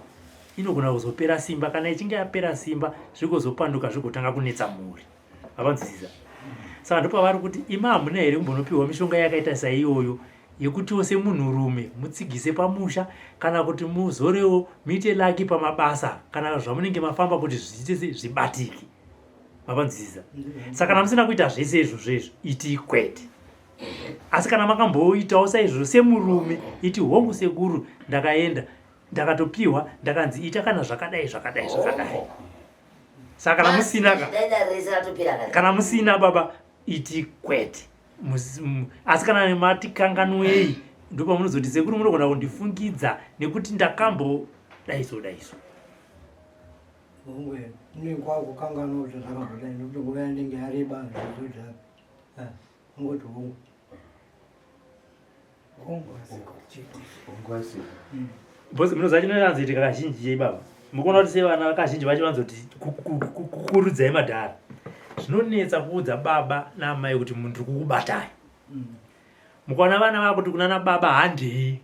I: inogona kuzopera simba kana ichinge yapera simba zvikozopanduka zvigotanga kunetsa mhuri vavanzwisisa saka ndopavari kuti ima hamuna here kumbonopiwa mishonga yakaita saiyoyo yekutiwo semunhurume mutsigise pamusha kana kuti muzorewo muite laki pamabasa kana zvamunenge mafamba kuti zviite zvibatiki vavanzwisisa saka kana musina kuita zvese izvozvo iti kwete asi kana makamboitawo saizvozvo semurume iti hongu sekuru ndakaenda ndakatopiwa ndakanzi ita kana zvakadai zvakadai zvakadai saka kana musina baba iti kwete asi kana nematikanganwei ndopamunozoti sekuru munogona kundifungidza nekuti ndakambo daiso
E: hongu nekwakukanganwa kuti zvakambodai nekuti nguva yanenge yareba zvizoti ungoti
I: bhosi munoziva chinoanzoitika kazhinji chei baba mukuona kuti sevana kazhinji vacho vanzoti kukurudzai madhara zvinonetsa kuudza baba naamai kuti munhu kukubatai mukaona vana vakuti kunana baba handei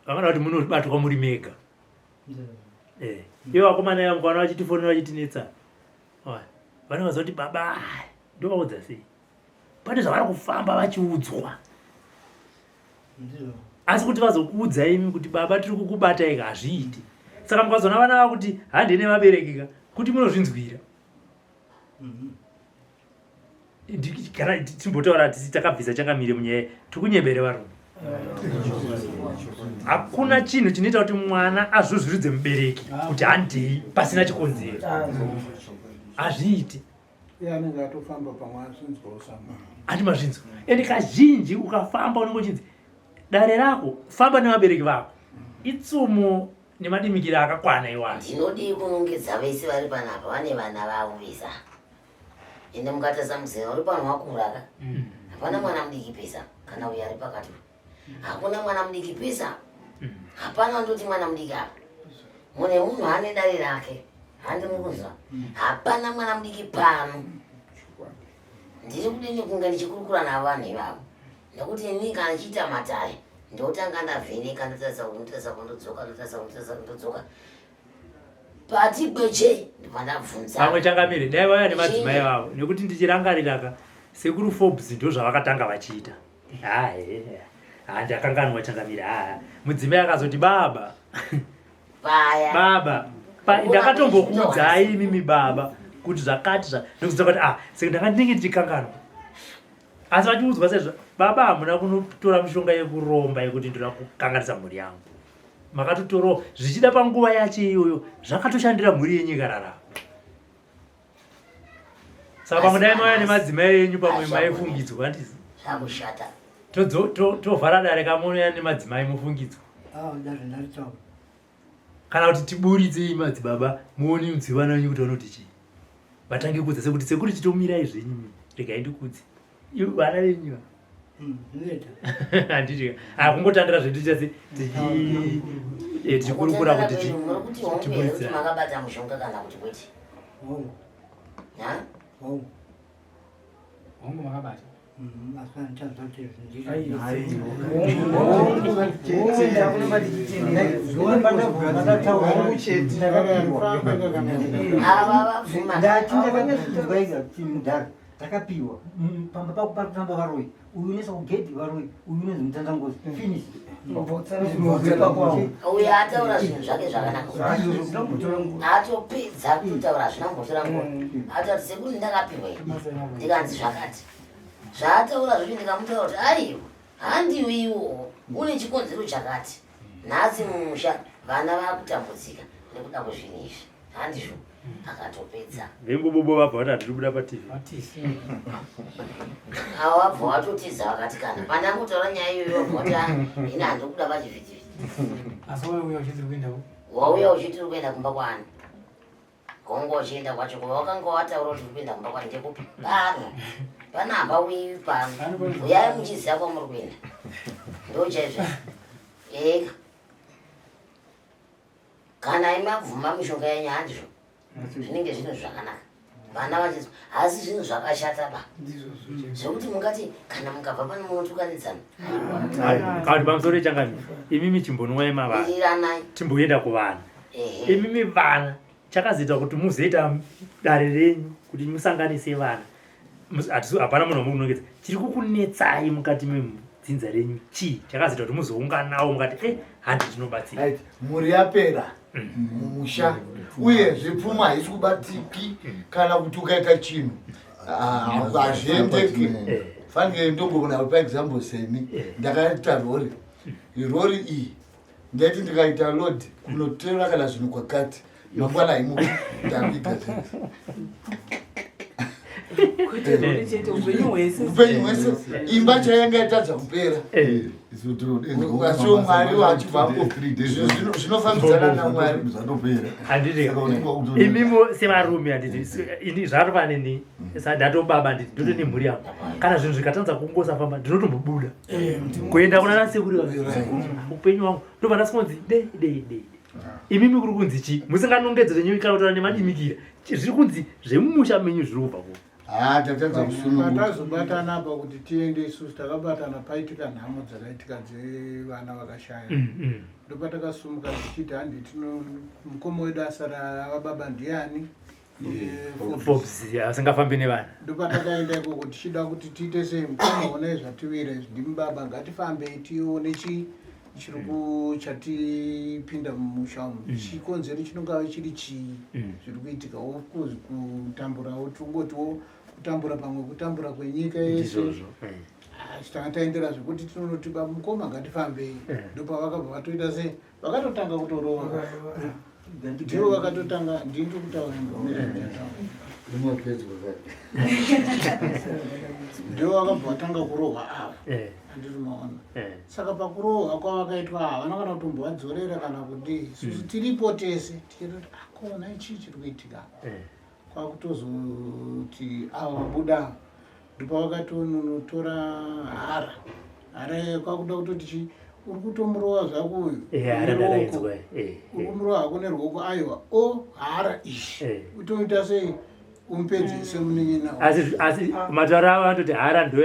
I: vangada kuti munobatwa muri mega ivo vakomana mukaona vachitifonera vachitinetsa vanenge vaziva kuti baba ndovaudza sei pane zvavari kufamba vachiudzwa asi kuti vazokuudza imi kuti baba tiri kukubatai hazviiti saka mukazoona vana vava kuti handei nevaberekeka kuti munozvinzwira kana timbotaura tisi takabvisa changamire munyaya tikunyembere varume hakuna chinhu chinoita kuti mwana azvuzviridze mubereki kuti handei pasina chikonzero hazviiti
F: anenge atofamba pamwe asinzwausama
I: handi mazvinzwa ende kazhinji ukafamba unenge uchinzi dare rako famba nevabereki vako itsumo nemadimikiro akakwana iwayo
C: ndinodi kunongedza vese vari panapa vane vana vavo visa ende mukatasa muzera uri pano wakuraka hapana mwana mudiki pesa kana uyo ari pakati hakuna mwana mudiki pesa hapana ndoti mwana mudiki apa mune munhu ane dare rake handimukuzva hapana mwana mudiki pano ndiri kudini kunge ndichikurukura navo vanhu ivavo nekuti ini kana ndichiita matare ndotanga ndavheneka ndotarisa kundodzoka pati gweche ndipandabvunza
I: pamwe changamire dai vaya nemadzimai vavo nekuti ndichirangariraka sekuru Forbes ndo zvavakatanga vachiita ndakanganwa changamire mudzimai akazoti baba baba ndakatombokuudzai mimi baba kuti zvakati nekuziva kuti saka ndanga ndinenge ndichikanganwa asi vachiudzwa sezvo baba hamuna kunotora mishonga yekuromba yekuti ndoda kukanganisa mhuri yangu makatotorawo zvichida panguva yacho iyoyo zvakatoshandira mhuri yenyika rarama saka pamwe dai mauya nemadzimai enyu pamwe maifungidzwa ndizi
C: zvakushata
I: tovhara dare kamonoya nemadzimai mufungidzwa kana kuti tiburidze madzibaba muone mudzivana wenyu kuti vanoti chii vatange kudza sekuti sekuri chitomirai zvenyu regai ndikudzi vana venyu handiti kungotandira zvedu chase tichikurukura kuti
C: tiburidze makabata mushonga kana kuti kwete
A: hongu makabata
B: takapiwa pamba pakutamba varoi uyu nesa kugedhi varoi uyu nezi mutandangozi finish
C: uyo ataura zvinhu zvake zvakanaka atopedza kutaura zvinambotora nguva atati sekuri ndakapiwa ndikanzi zvakati Zvaataura zvochi ndikamutaura kuti aiwa handiwe iwowo une chikonzero chakati. Nhasi mumusha vana vakutambudzika nekuda kwezvinhu izvi. Handizvo akatopedza.
I: Vengobobo vabva vati hatiri kuda paTV.
C: Awabva watotiza vakati kana pandangotaura nyaya iyoyo wabva wati ina handikuda pachivhitivhiti.
A: Asi wauya uchitiri kuendawo?
C: Wauya uchitiri kuenda kumba kwani? Kongo uchienda kwacho kuva wakanga wataura kuti uri kuenda kumba kwani ndekupi? Pano panapa wiwi pano uyai muchiziva kwamuri kuenda ndochaizvo eka kana imabvuma mishonga yenyu handizvo zvinenge zvinhu zvakanaka vana vachizwa asi zvinhu zvakashata ba zvekuti mungati kana mukabva pano munotukanidzana
I: Kandi pamusoro changani imimi chimbonwa yemavana
C: iriranai
I: timboenda kuvana imimi vana chakazoita kuti muzoita dare renyu kuti musanganise vana hapana munhu wamunogedza chiri kukunetsai mukati medzinza renyu chii chakazoita kuti muzounganawo mukati handi tinobatsira
K: mhuri yapera mumusha uye zvipfuma haisi kubatiki kana kuti ukaita chinhu hazviendeki fanike ndongona paexample semi ndakaita rori iyi ndaiti ndikaita load kunoteera kana zvinhu kwakati mangwana imo ndaviga upenyu hwese imba chayanga yatadza kupera asi mwari wachibvapo zvinofambidzana namwari
I: imimo sevarume handiti zvatofanini ndatobaba ndoto nemhuri yangu kana zvinhu zvikatanza kungosafamba ndinotombobuda kuenda kuna nasekuri upenyu wangu ndobva ndasikonzi dei imimi kuri kunzi chii musinganongedzere nyuwi kana kutaura nemadimikira zviri kunzi zvemumusha menyu zviri kubva kuo
F: patazobatana apa kuti tiende isusu takabatana paitika nhamo dzakaitika dzevana vakashaya ndopatakasumuka tichiti handi mukoma wedu asara avababa ndiani
I: asingafambi nevana
F: ndopatakaenda ikoko tichida kuti tiite sei mukoma onai zvativira ndimubaba ngatifambe tione chiri chatipinda mumusha umu chikonzero chinongava chiri chii zviri kuitika okuzi kutamburawo tingotiwo kutambura pamwe kutambura kwenyika yese tanga taendera zvekuti tinonoti mukoma ngatifambei ndopavakabva vatoita sei vakatotanga kutorova ndivo vakatotanga ndindi kutaura ndivo vakabva vatanga kurohwa ava handiri maona saka pakurohwa kwavakaitwa havana kana kutombovadzorera kana kudii susu tiripo tese tikiroti akona ichii chiri kuitika kwakutozoti ava vabuda ndopavakatonotora hara kwakuda kutoti uri kutomurova zvako uyu uri kumurova hako nerwoko aiwa hara izvi utoita sei umpedzise munin'ina
I: asi matauro avo anototi hara ndo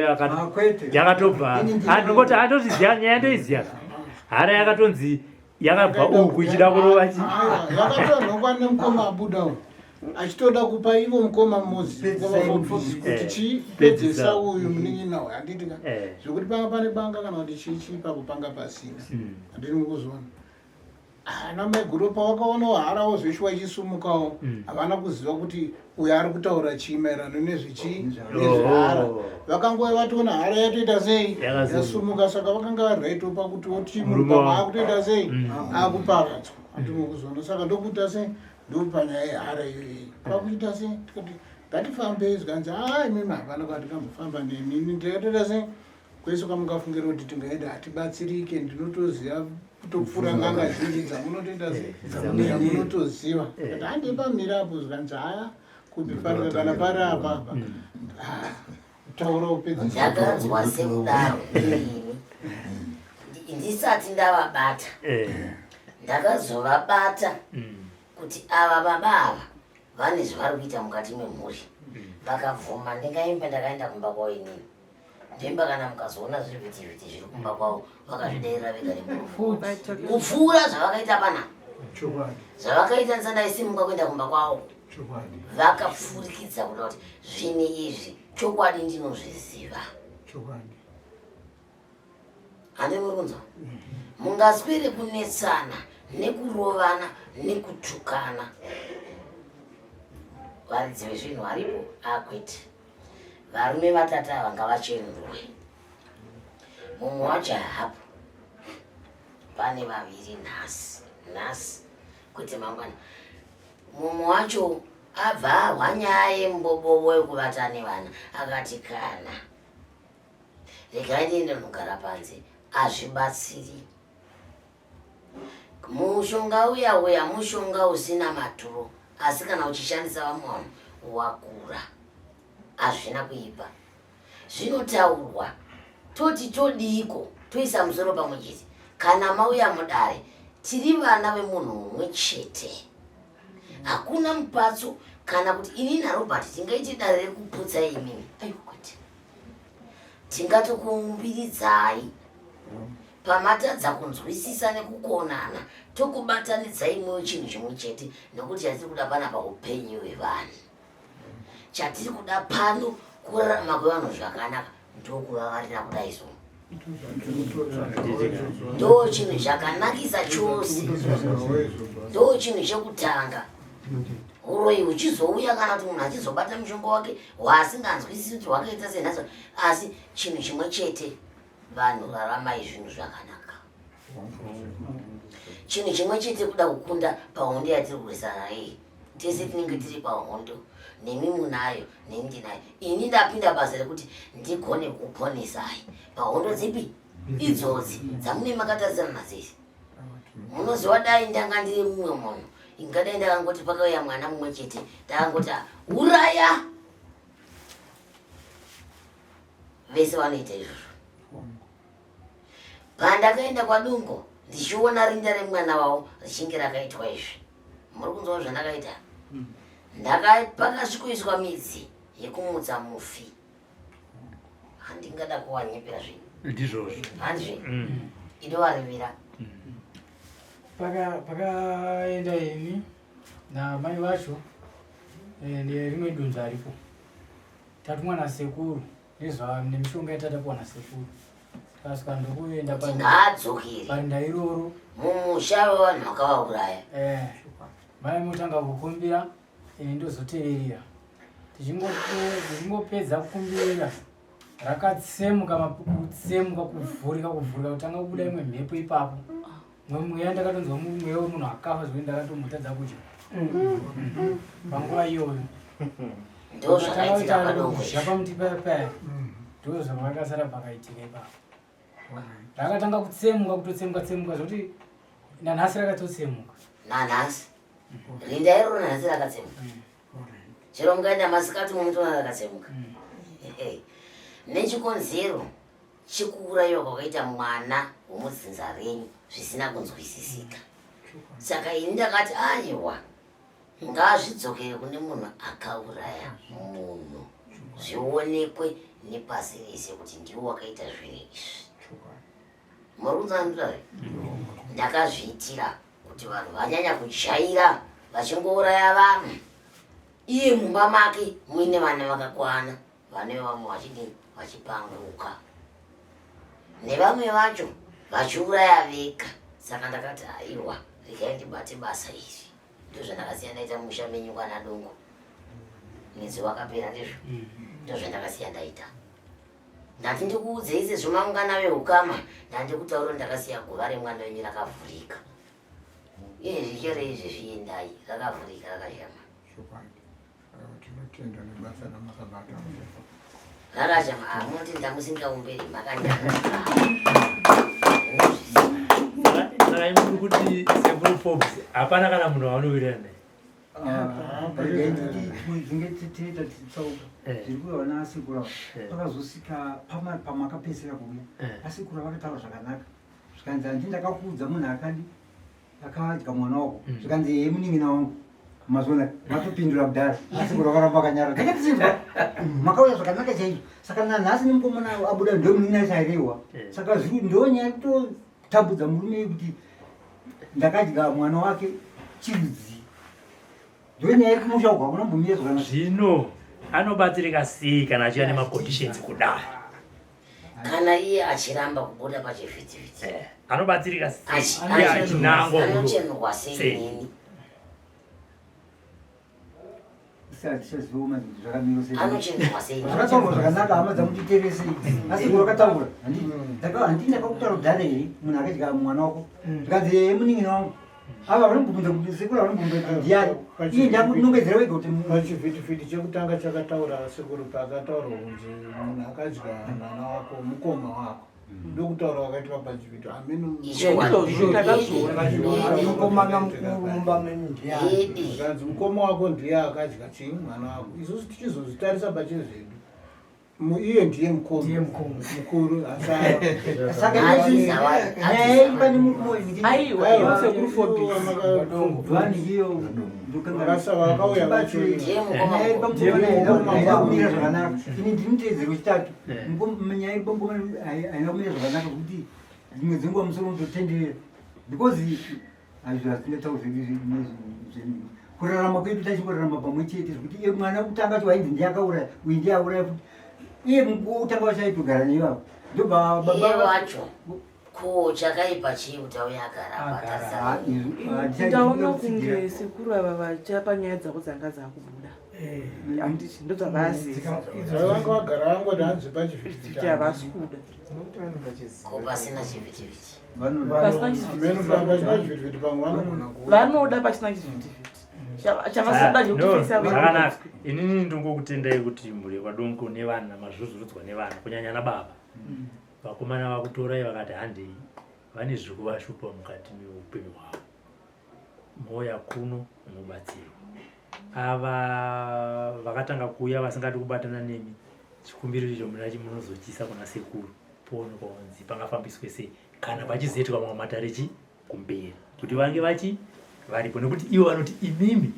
I: yakatobva andingoti andotiziya nyaya ndoiziya hara yakatonzi yakabva uku ichida kurova
F: yakatonhokwa nemukoma abuda uyu achitoda kupa ivo mukoma mmozi kuti chipedzesa uyu munin'ina uyu handitika zvekuti panga pane banga kana kuti chichipapo panga pasina handini kuzona ana maiguru pavakaonawo hara wozveshiwa ichisumukawo havana kuziva kuti uyu ari kutaura chii maerano nezvehara vakangova vatoona hara yatoita sei yasumuka saka vakanga variraitopa kuti oti munhu pamwe akutoita sei akuparadzwa handini kuzona saka ndokuita sei ndopanyaya yehara iyoyei pakuita sei tikati ngatifambei zvikanzi imimi hapana kwatikambofamba nemini ndikatoita sei kwese kwamungafungira kuti tingaenda hatibatsirike ndinotoziva kutopfuura nganga zhinji dzamunotoita seamunotoziva kuti handipamirapo zvikanzi haya kubifarika kana pari apapa taura
C: ndakanzwa sekudaro ndisati ndavabata ndakazovabata kuti ava baba ava vane zvavari kuita mukati memhuri vakabvuma ndingaimba ndakaenda kumba kwavo inini ndemba kana mukazoona zvivhitivhiti zviri kumba kwavo vakazvidairira vega kupfuura zvavakaita pana zvavakaita nsandaisimuka kuenda kumba kwavo vakapfurikidza kuda kuti zvinhu izvi chokwadi ndinozviziva handi muri kunzwa mungaswere kunetsana nekurovana nekutukana varidzi vezvinhu varipo akwete varume vatatu ava ngavachenurwe. Mumwe wacho hapo pane vaviri nhasi kuti mangwana. Mumwe wacho abva ahwa nyaya yembobobo yekuvata nevana akati kana regai ndiende nogara panze, hazvibatsiri. Mushonga uya mushonga usina maturo, asi kana uchishandisa vamwe vanhu wakura hazvina kuipa. Zvinotaurwa toti todiko toisa musoro pamwe chete. Kana mauya mudare tiri vana vemunhu mumwe chete, hakuna mupatso kana kuti ini naRobert tingaiti dare rekuputsa imimi. Aikwati tingatokuumbiridzai pamatadza kunzwisisa nekukonana, tokubatanidzai mwewo chinhu chimwe chete, nekuti chatiri kuda panapa upenyu hwevanhu. Chatiri kuda pano kurarama kwevanhu zvakanaka, ndokuvavarira kudai so. Ndo chinhu chakanakisa chose, ndo chinhu chekutanga. Uroi uchizouya kana kuti munhu achizobata mushonga wake waasinganzwisisi kuti wakaita senhasi, asi chinhu chimwe chete, vanhu raramai zvinhu zvakanaka. Chinhu chimwe chete kuda kukunda pahondo yatiri kurwisana iyi. Tese tinenge tiri pahondo, nemi munayo neni ndinayo. Ini ndapinda basa rekuti ndigone kuponesai pahondo dzipi idzodzi dzamune makatarisana dzese. Munoziva dai ndanga ndiri mumwe munhu, ingadai ndakangoti pakauya mwana mumwe chete ndakangoti uraya, vese vanoita izvozvo. Pandakaenda kwadungo ndichiona rinda remwana wavo richinge rakaitwa izvi, muri kunzwa zvandakaita? Pakasvikoiswa midzi yekumutsa mufi. Handingada kuwanyepera zvinhu
I: ndizvozvo
C: hanzve idovarivira.
A: Pakaenda ini namai vacho nerimwe dunzu aripo, tatumwa nasekuru nemishonga yatatapuwa nasekuru. Tasvika ndokuenda parinda iroro
C: mumusha wevanhu vakavauraya.
A: mai mutanga kukumbira, ini ndozoteerera. Tichingopedza kukumbirira rakatsemuka kuvhurika kutanga kubuda imwe mhepo ipapo. Mweya ndakatonzwa mweya wemunhu akafa zvekuti ndakatomutadza kudya panguva iyoyo. Ndozvakaita pamuti paya ndozvakasara pakaitika ipapo. Rakatanga kutotsemuka zvokuti nanhasi rakatotsemuka.
C: Nanhasi rinda iroro nanhasi rakatsemuka. Chero mungaenda masikati mumutona rakatsemuka. Nechikonzero chekuurayiwa kwakaita mwana womudzinza renyu zvisina kunzwisisika. Saka ini ndakati aiwa, ngazvidzokere kune munhu akauraya munhu, zvionekwe nepasi rese kuti ndiwo wakaita zvinhu izvi. Muri kunzwa ndudare? Ndakazviitira kuti vanhu vanyanya kujaira vachingouraya vanhu, iye mumba make muine vana vakakwana, vane vamwe vachipanguka, nevamwe vacho vachiuraya vega. Saka ndakati aiwa, regai ndibate basa iri. Ndozvandakasiya ndaita musha menyu kwana dongo. Mwedzi wakapera ndizvo. Ndozvandakasiya ndaita. Ndati ndikuudze ise zvomangana vehukama, ndandikutaura ndakasiya guva remwana wenyu rakavhurika. Iye zvichero izvi zviendai, rakavhurika rakashama.
F: Tinotenda nebasa ramakabata.
C: Rakashama, munoti ndamusingaomberi makanyana.
I: Saka muri kuti Sekuru Forbes hapana kana munhu waunowirana naye.
B: Zvinge titeita titsauka zviri kuva naasikura pakazosvika pamakapedzisira kuuya, asikura vakataura zvakanaka, zvikanzi handi ndakakuudza munhu akadya mwana wako, zvikanzi yeye munin'ina wangu, mazona matopindura kudhara, asikura vakaramba vakanyara. Ndakatiziva makauya zvakanaka chaizvo, saka nanhasi nemukomana abuda ndomunin'ina chairewa. Saka ndonyaya kutotambudza murume kuti ndakadya mwana wake chirudzi, ndonyaya yekumusha ugwa kunombomira zvakanaka.
I: Zvino anobatsirika sei kana achiva nemaconditions kudai?
C: Kana iye achiramba kubuda pachivhitivhiti
I: anobatsirika sei?
C: Anochenurwa sei neni?
B: tichazioma zvakamiro sei
C: anochenjwa sei
B: zvakataurwa zvakanaka hama dzamutiterese asi wakataura handini ndakakutaura kudhara here munhu akadya mwana wako zvikanzi munin'ina wangu ava vanombobvunza kuti sekuru vanombobvunza ndiyani iye ndakunongedzera wega kuti
F: pachivhitivhiti chekutanga chakataura sekuru paakataura kunzi munhu akadya mwana wako mukoma wako ndokutaura wakaitwa pachivhiti
E: mukomana mukuru mumba menyu ndiyani
F: zvanzi mukoma wako ndiye akadya chii mwana wako isusu tichizozvitarisa pachezvedu iye ndiye mukoma mukuru
B: vakauya vachoakamira zvakanaka ini ndinotedzero chitatu nyaya iri pangoma haina kumira zvakanaka kuti dzimwe dzenguva musoro unototenderera because azvo hazingatauzvi kurarama kwedu tachingorarama pamwe chete zvekuti mwana kutanga tiwainzi ndiyakauraya uyu ndiyauraya kuti iye utanga vachaitogara neivavo ndobva
C: iye wacho ko chakaipa chii kuti auya agara
G: ndaona kunge sekuru ava vachapa nyaya dzavo dzanga dzakubuda handiti ndodzavazivanga
F: vagara vangoti hanzi pachivhitivhiti
G: havasi kuda
C: ko pasina chivhitivhiti
F: pachivhitivhiti pamwe vanogona
G: vanoda pasina chivhitivhiti chavasoda
I: zvakanaka inini ndongokutendai kuti mhuri kwadongo nevana mazvuzvurudzwa nevana kunyanya nababa vakomana vakutorai vakati handei vane zviri kuvashupa mukati meupenyu hwavo moya kuno unobatsirwa ava vakatanga kuuya vasingadi kubatana nemi chikumbiro icho munozochisa kuna sekuru pono kwaunzi pangafambiswe sei kana vachizoitwa mamwe matarechi kumberi kuti vange varipo nekuti ivo vanoti imimi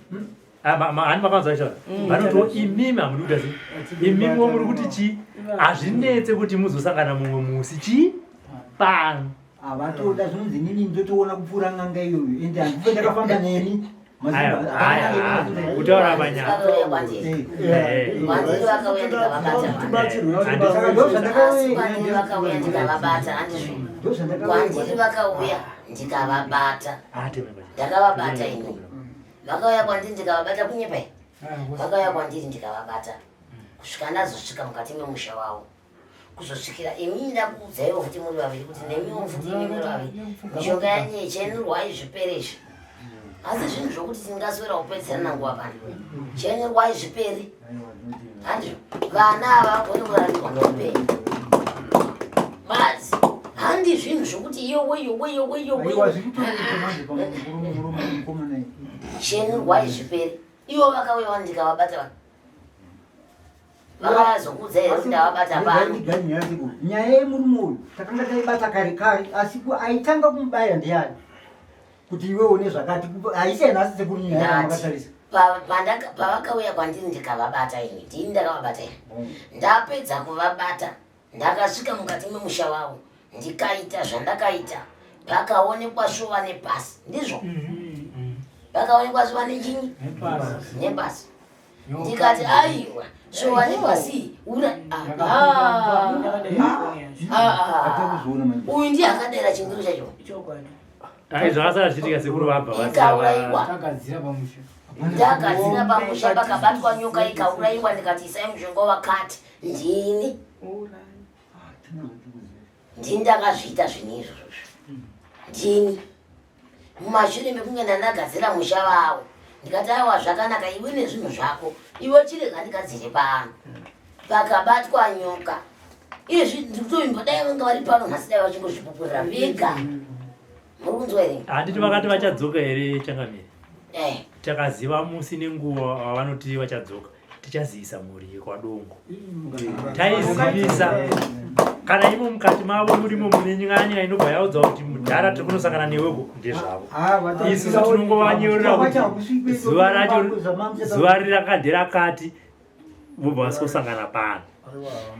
I: hani makanzwa izvona vanoti imimi hamudi kuda sei imimi womuri kuti chii hazvinetse kuti muzosangana mumwe musi chii pano
B: vatoda zvinonzi nini ndotoona kupfuura n'anga iyoyo ende handife ndakafamba neni
I: kutaura manyaya
C: kwandiri vakauya ndikavabata ndakavabata ini vakauya kwandiri ndikavabata kunyepai vakauya kwandiri ndikavabata kusvika ndazosvika mukati memusha wavo kuzosvikira imi ndakuudzaiwo futi muri vaviri kuti nemiwo futi imi muri vaviri mishonga yanyu yechenerwai zvipere izvi asi zvinhu zvokuti tingaswera kupedzerana nguva pano chenerwai zvipere handizvo vana ava vagoni kurarikwa noupenyu madzi handi zvinhu zvokuti iyoweyo chenerwai zvipere ivo vakauyawa ndikavabata vanhu vakazokudza here kuti ndavabata pano
B: nyaya yemurume uyu takanga taibata kare kare asi aitanga kumubaya ndiani kuti iwewo nezvakati haisi yanhasi sekurunyaaakatarisa
C: pavakauya kwandiri ndikavabata ini ndini ndakavabata ini ndapedza kuvabata ndakasvika mukati memusha wavo ndikaita zvandakaita pakaonekwa shuva nepasi ndizvo pakaonekwa shuva nechinyi nepasi ndikati aiwa shuva nepasi uyu ndiye akadera chingiro chacho
I: zvakasara zvichiitika sekuru vabva
C: ikaurayiwa ndagadzira pamusha pakabatwa nyoka ikaurayiwa ndikati isai mushonga wakati ndini ndakazviita zvinhu izvozvo ndini mumashure mekunge ndandagadzira musha wavo ndikati aiwa zvakanaka iwe nezvinhu zvako iwe chirega ndigadzire pano pakabatwa nyoka izvi ndikutoimba dai vanga vari pano nhasi dai vachingozvipupurira vega muri kunzwa here
I: handiti vakati vachadzoka here changamiri takaziva musi nenguva wavanoti vachadzoka tichazivisa mhuri yekwadongo taizivisa kana imo mukati mavo murimo mune nyanya inobva yaudza kuti mudhara tiri kunosangana neweko ndezvavo isusu tinongovanyorera kuti zuva racho zuva riri rakadhi rakati vobva vasosangana pano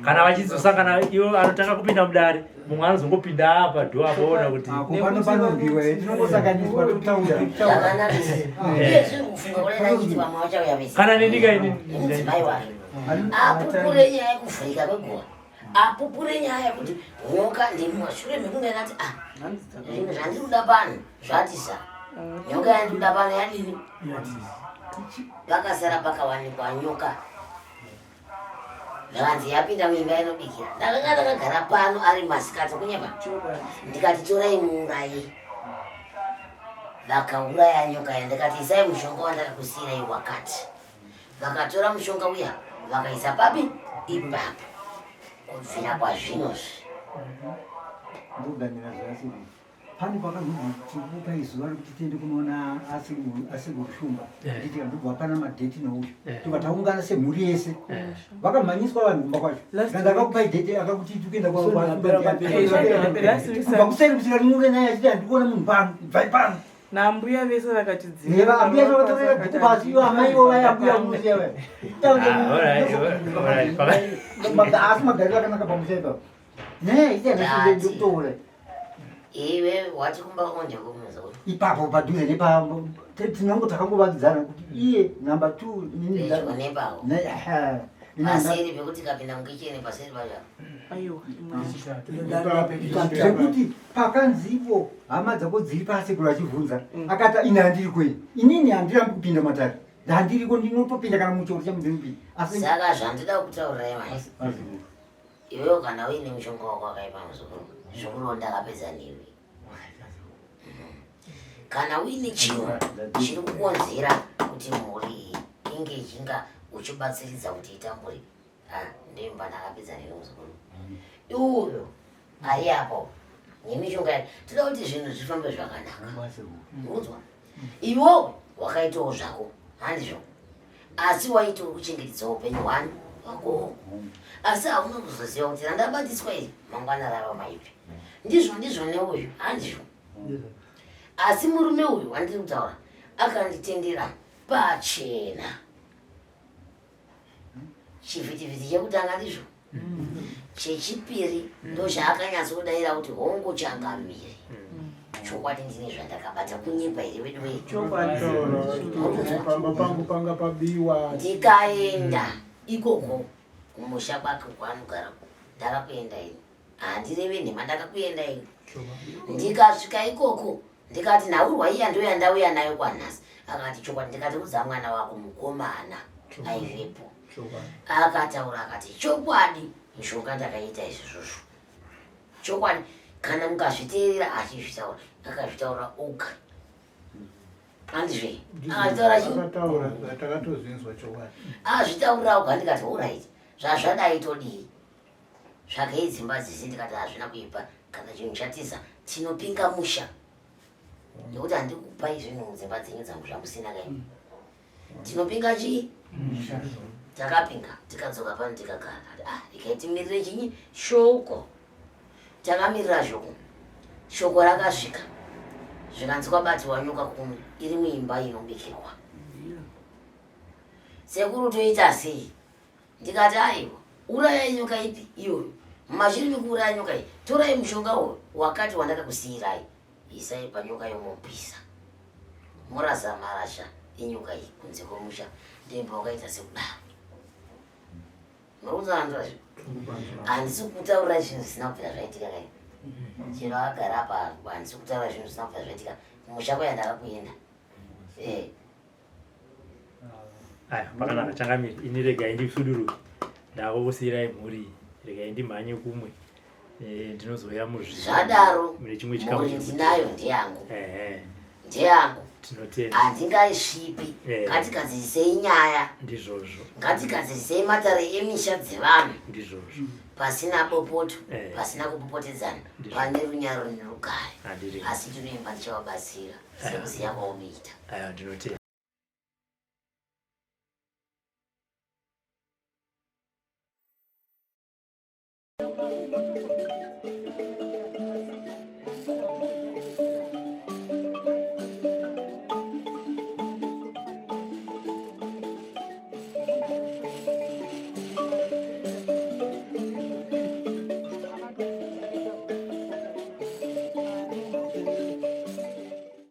I: kana vachizosangana ivo anotanga kupinda mudare mumwe anozongopinda apa dho apaona kuti kana nenyika ini
C: apupure nyaya yekuvhurika kweguva apupure nyaya yekuti nyoka ndimashure mekunge ngati zvinhu zvandiri kuda pano zvatisa nyoka yandiri kuda pano yadini pakasara pakawanikwa nyoka. Ndakanzi yapinda muimba inobikira. Ndakanga ndakagara pano ari masikati kunyamba. Ndikati torai muurayi. Vakauraya nyoka ya ndikati isai mushonga wandakakusirai wakati. Vakatora mushonga uya vakaisa papi ipapo. Kubvira kwazvinozvi.
B: Ndoganira zvasiri. Pane pakazopa izuva rekuti tiende kunoona asigurushumba. Nditi ndobva pana madheti nouyu. Tokataungana semhuri yese. Vakamhanyiswa vanhu kumba kwacho. Ndakakupai dheti akakuti tukuenda kwakuseri kusvika rimwe naye achiti handikuona munhu pano. Bvai pano.
G: Nambuya vese vakatidzima.
B: Ambuya vakatorera bhuku pasi ivo amaivo vayambuya musi ava. Asi magariro akanaka pamusi ipapo. Ne, itaura.
C: Iwe wati kumba kwanje kumuza.
B: Ipapo padhuze nepa tinongo takangovakidzana kuti iye number 2 nini
C: ndiko nepawo. Asiri bekuti kapinda mukicheni paseri paja.
G: Aiwa.
B: Zvekuti pakanzipo hama dzako dziri pasi kurachivhunza akati ine handiri kweni inini handirambi kupinda matare ndandiriko ndinotopinda kana muchoro chamudhiripi asi
C: saka zvandida kutaurirai mai iwewo kana uine mushonga wako wakaipa musoro zvokuronda akapedza newe kana uine chinhu chiri kukonzera kuti mhuri inge ichinga uchibatsiridza kuti itambure ndemba ndakapedza newe musoro iuyo ari apo nemishonga toda kuti zvinhu zvifambe zvakanaka unzwa iwo wakaitawo zvako handizvo asi waitawo kuchengetedza upenyu hwani wako asi hauna kuzoziva kuti randabatiswa iri mangwana rava maipi ndizvo neuyu handizvo asi murume uyu wandiri kutaura akanditendera pachena chivhitivhiti chekutanga ndizvo chechipiri ndo zvaakanyatsodaira kuti hongu changamiri chokwadi ndine zvandakabata kunyimba iri wedu
F: wedu
C: ndikaenda ikoko kumusha kwake kwaanogara ndakakuenda ini handireve nhema ndakakuenda ini ndikasvika ikoko ndikati nhaurwa iya ndo yandauya nayo kwanhasi akati chokwadi ndikati udza mwana wako mukomana aivepo akataura akati chokwadi mishonga ndakaita izvozvo chokwadi kana mukazviteerera achizvitaura akazvitaura oga handizve azvitaurira oga ndikati orit zvazvadai todii zvakei dzimba dzisi ndikati hazvina kuipa kana chinhu chatiza tinopinga musha nekuti handikupai zvinhu mudzimba dzenyu dzangu zvamusina kai tinopinga chii takapinga tikadzoka pano tikagara ikaitimirire chinyi shoko takamirira shoko rakasvika zvikanzi kwabatiwa nyoka kumi iri muimba inobikirwa sekuru toita sei ndikati aiwa urayai nyoka ipi iyoyo mashiri mekuuraya nyoka iyi torai mushonga uyu wakati wandakakusiyirai isai panyoka yomupisa murasa marasha inyoka iyi kunze kwomusha ndemba wakaita sekudaro nokuzaandura handisi kutaurira zvinhu zvisina kubvira zvaitika kai chero agara apa handisi kutaurira zvinhu zvisina kubvira zvaitika musha kwaya ndakakuenda
I: aya pakanaka changamiri ini regai ndisudurure ndakakusiyirai mhuri regai ndimhanye kumwe ndinozoya
C: zvadaro mhuri ndinayo ndeyangu ndeyangu handingaisvipi ngatigadzisei nyaya
I: ndizvozvo
C: ngatigadzisei matare emisha dzevanhu
I: ndizvozvo
C: pasina bopoto pasina kupopotedzana pane runyaro nerugare asi tinoimba ndichavabatsira sekuziya kwaunoita
I: aya ndinotenda